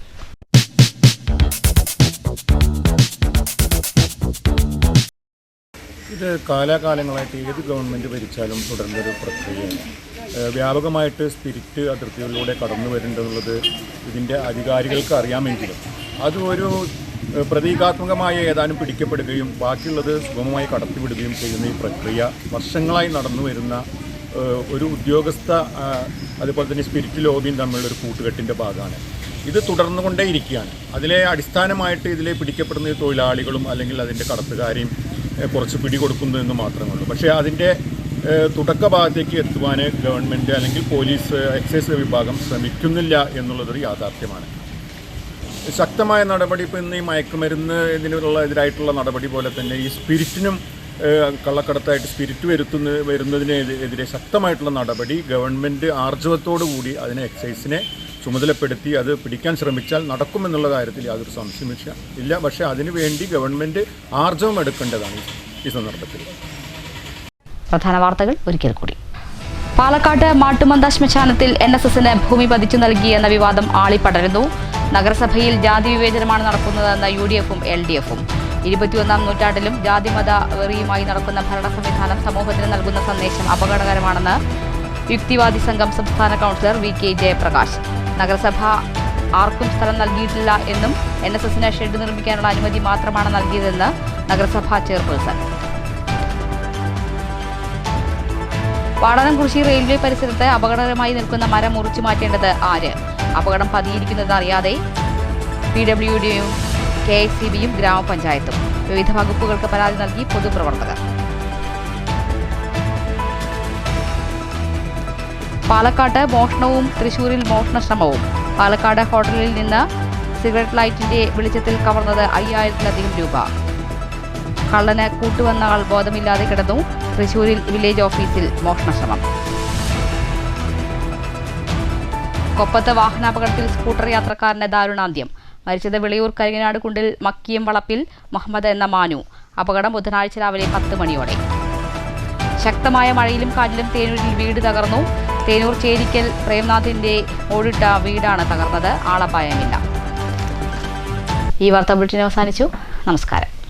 ഇത് കാലാകാലങ്ങളായിട്ട് ഏത് ഗവൺമെൻറ് ഭരിച്ചാലും തുടർന്നൊരു പ്രക്രിയയാണ്. വ്യാപകമായിട്ട് സ്പിരിറ്റ് അതിർത്തികളിലൂടെ കടന്നു വരുന്നുണ്ടെന്നുള്ളത് ഇതിൻ്റെ അധികാരികൾക്ക് അറിയാമെങ്കിലും അത് ഒരു പ്രതീകാത്മകമായ ഏതാനും പിടിക്കപ്പെടുകയും ബാക്കിയുള്ളത് സുഗമമായി കടത്തിവിടുകയും ചെയ്യുന്ന ഈ പ്രക്രിയ വർഷങ്ങളായി നടന്നു വരുന്ന ഒരു ഉദ്യോഗസ്ഥ അതുപോലെ തന്നെ സ്പിരിറ്റ് ലോബിയും തമ്മിലുള്ളൊരു കൂട്ടുകെട്ടിൻ്റെ ഭാഗമാണ്. ഇത് തുടർന്നുകൊണ്ടേയിരിക്കുകയാണ്. അതിലെ അടിസ്ഥാനമായിട്ട് ഇതിലെ പിടിക്കപ്പെടുന്ന തൊഴിലാളികളും അല്ലെങ്കിൽ അതിൻ്റെ കടത്തുകാരെയും കുറച്ച് പിടികൊടുക്കുന്നു എന്ന് മാത്രമേ ഉള്ളൂ. പക്ഷേ അതിൻ്റെ തുടക്കഭാഗത്തേക്ക് എത്തുവാൻ ഗവൺമെൻറ് അല്ലെങ്കിൽ പോലീസ് എക്സൈസ് വിഭാഗം ശ്രമിക്കുന്നില്ല എന്നുള്ളതൊരു യാഥാർത്ഥ്യമാണ്. ശക്തമായ നടപടി ഇപ്പോൾ ഇന്ന് ഈ മയക്കുമരുന്ന് എതിരായിട്ടുള്ള നടപടി പോലെ തന്നെ ഈ സ്പിരിറ്റിനും കള്ളക്കടത്തായിട്ട് സ്പിരിറ്റ് വരുന്നതിനെതിരെ ശക്തമായിട്ടുള്ള നടപടി ഗവൺമെൻറ് ആർജവത്തോടു കൂടി അതിനെ എക്സൈസിനെ ചുമതലപ്പെടുത്തി അത് പിടിക്കാൻ ശ്രമിച്ചാൽ നടക്കുമെന്നുള്ള കാര്യത്തിൽ യാതൊരു സംശയമില്ല. പക്ഷേ അതിനുവേണ്ടി ഗവൺമെൻറ് ആർജവം എടുക്കേണ്ടതാണ് ഈ സന്ദർഭത്തിൽ. പ്രധാന വാർത്തകൾ ഒരിക്കൽ കൂടി. പാലക്കാട് മാട്ടുമന്ത ശ്മശാനത്തിൽ NSSന് ഭൂമി പതിച്ചു നൽകിയെന്ന വിവാദം ആളിപ്പടരുന്നു. നഗരസഭയിൽ ജാതി വിവേചനമാണ് നടക്കുന്നതെന്ന് UDFും LDFും. 21ാം നൂറ്റാണ്ടിലും ജാതിമത വെറിയുമായി നടക്കുന്ന ഭരണ സംവിധാനം സമൂഹത്തിന് നൽകുന്ന സന്ദേശം അപകടകരമാണെന്ന് യുക്തിവാദി സംഘം സംസ്ഥാന കൗൺസിലർ VK ജയപ്രകാശ്. നഗരസഭ ആർക്കും സ്ഥലം നൽകിയിട്ടില്ല എന്നും NSSന് ഷെഡ് നിർമ്മിക്കാനുള്ള അനുമതി മാത്രമാണ് നൽകിയതെന്ന് നഗരസഭാ ചെയർപേഴ്സൺ. വാടാനംകുറിശി റെയിൽവേ പരിസരത്ത് അപകടകരമായി നിൽക്കുന്ന മരം മുറിച്ചു മാറ്റേണ്ടത് ആര്? അപകടം പതിയിരിക്കുന്നത് അറിയാതെ PWDയും KSCBയും ഗ്രാമപഞ്ചായത്തും. വിവിധ വകുപ്പുകൾക്ക് പരാതി നൽകി പൊതുപ്രവർത്തകർ. പാലക്കാട് മോഷണവും തൃശൂരിൽ മോഷണശ്രമവും. പാലക്കാട് ഹോട്ടലിൽ നിന്ന് സിഗരറ്റ് ലൈറ്റിന്റെ വെളിച്ചത്തിൽ കവർന്നത് 5000-ലധികം രൂപ. കള്ളന് കൂട്ടുവന്ന ആൾ ബോധമില്ലാതെ കിടന്നു. തൃശൂരിൽ വില്ലേജ് ഓഫീസിൽ മോഷണശ്രമം. കൊപ്പത്ത് വാഹനാപകടത്തിൽ സ്കൂട്ടർ യാത്രക്കാരന് ദാരുണാന്ത്യം. മരിച്ചത് വിളയൂർ കരിങ്ങനാട് കുണ്ടിൽ മക്കിയം വളപ്പിൽ മുഹമ്മദ് എന്ന മാനു. അപകടം ബുധനാഴ്ച രാവിലെ 10 മണിയോടെ. ശക്തമായ മഴയിലും കാറ്റിലും തേനൂരിൽ വീട് തകർന്നു. തേനൂർ ചേരിക്കൽ പ്രേംനാഥിന്റെ ഓടിട്ട വീടാണ് തകർന്നത്. ആളപായമില്ല. ഈ വാർത്താ ബുള്ളറ്റിൻ അവസാനിച്ചു. നമസ്കാരം.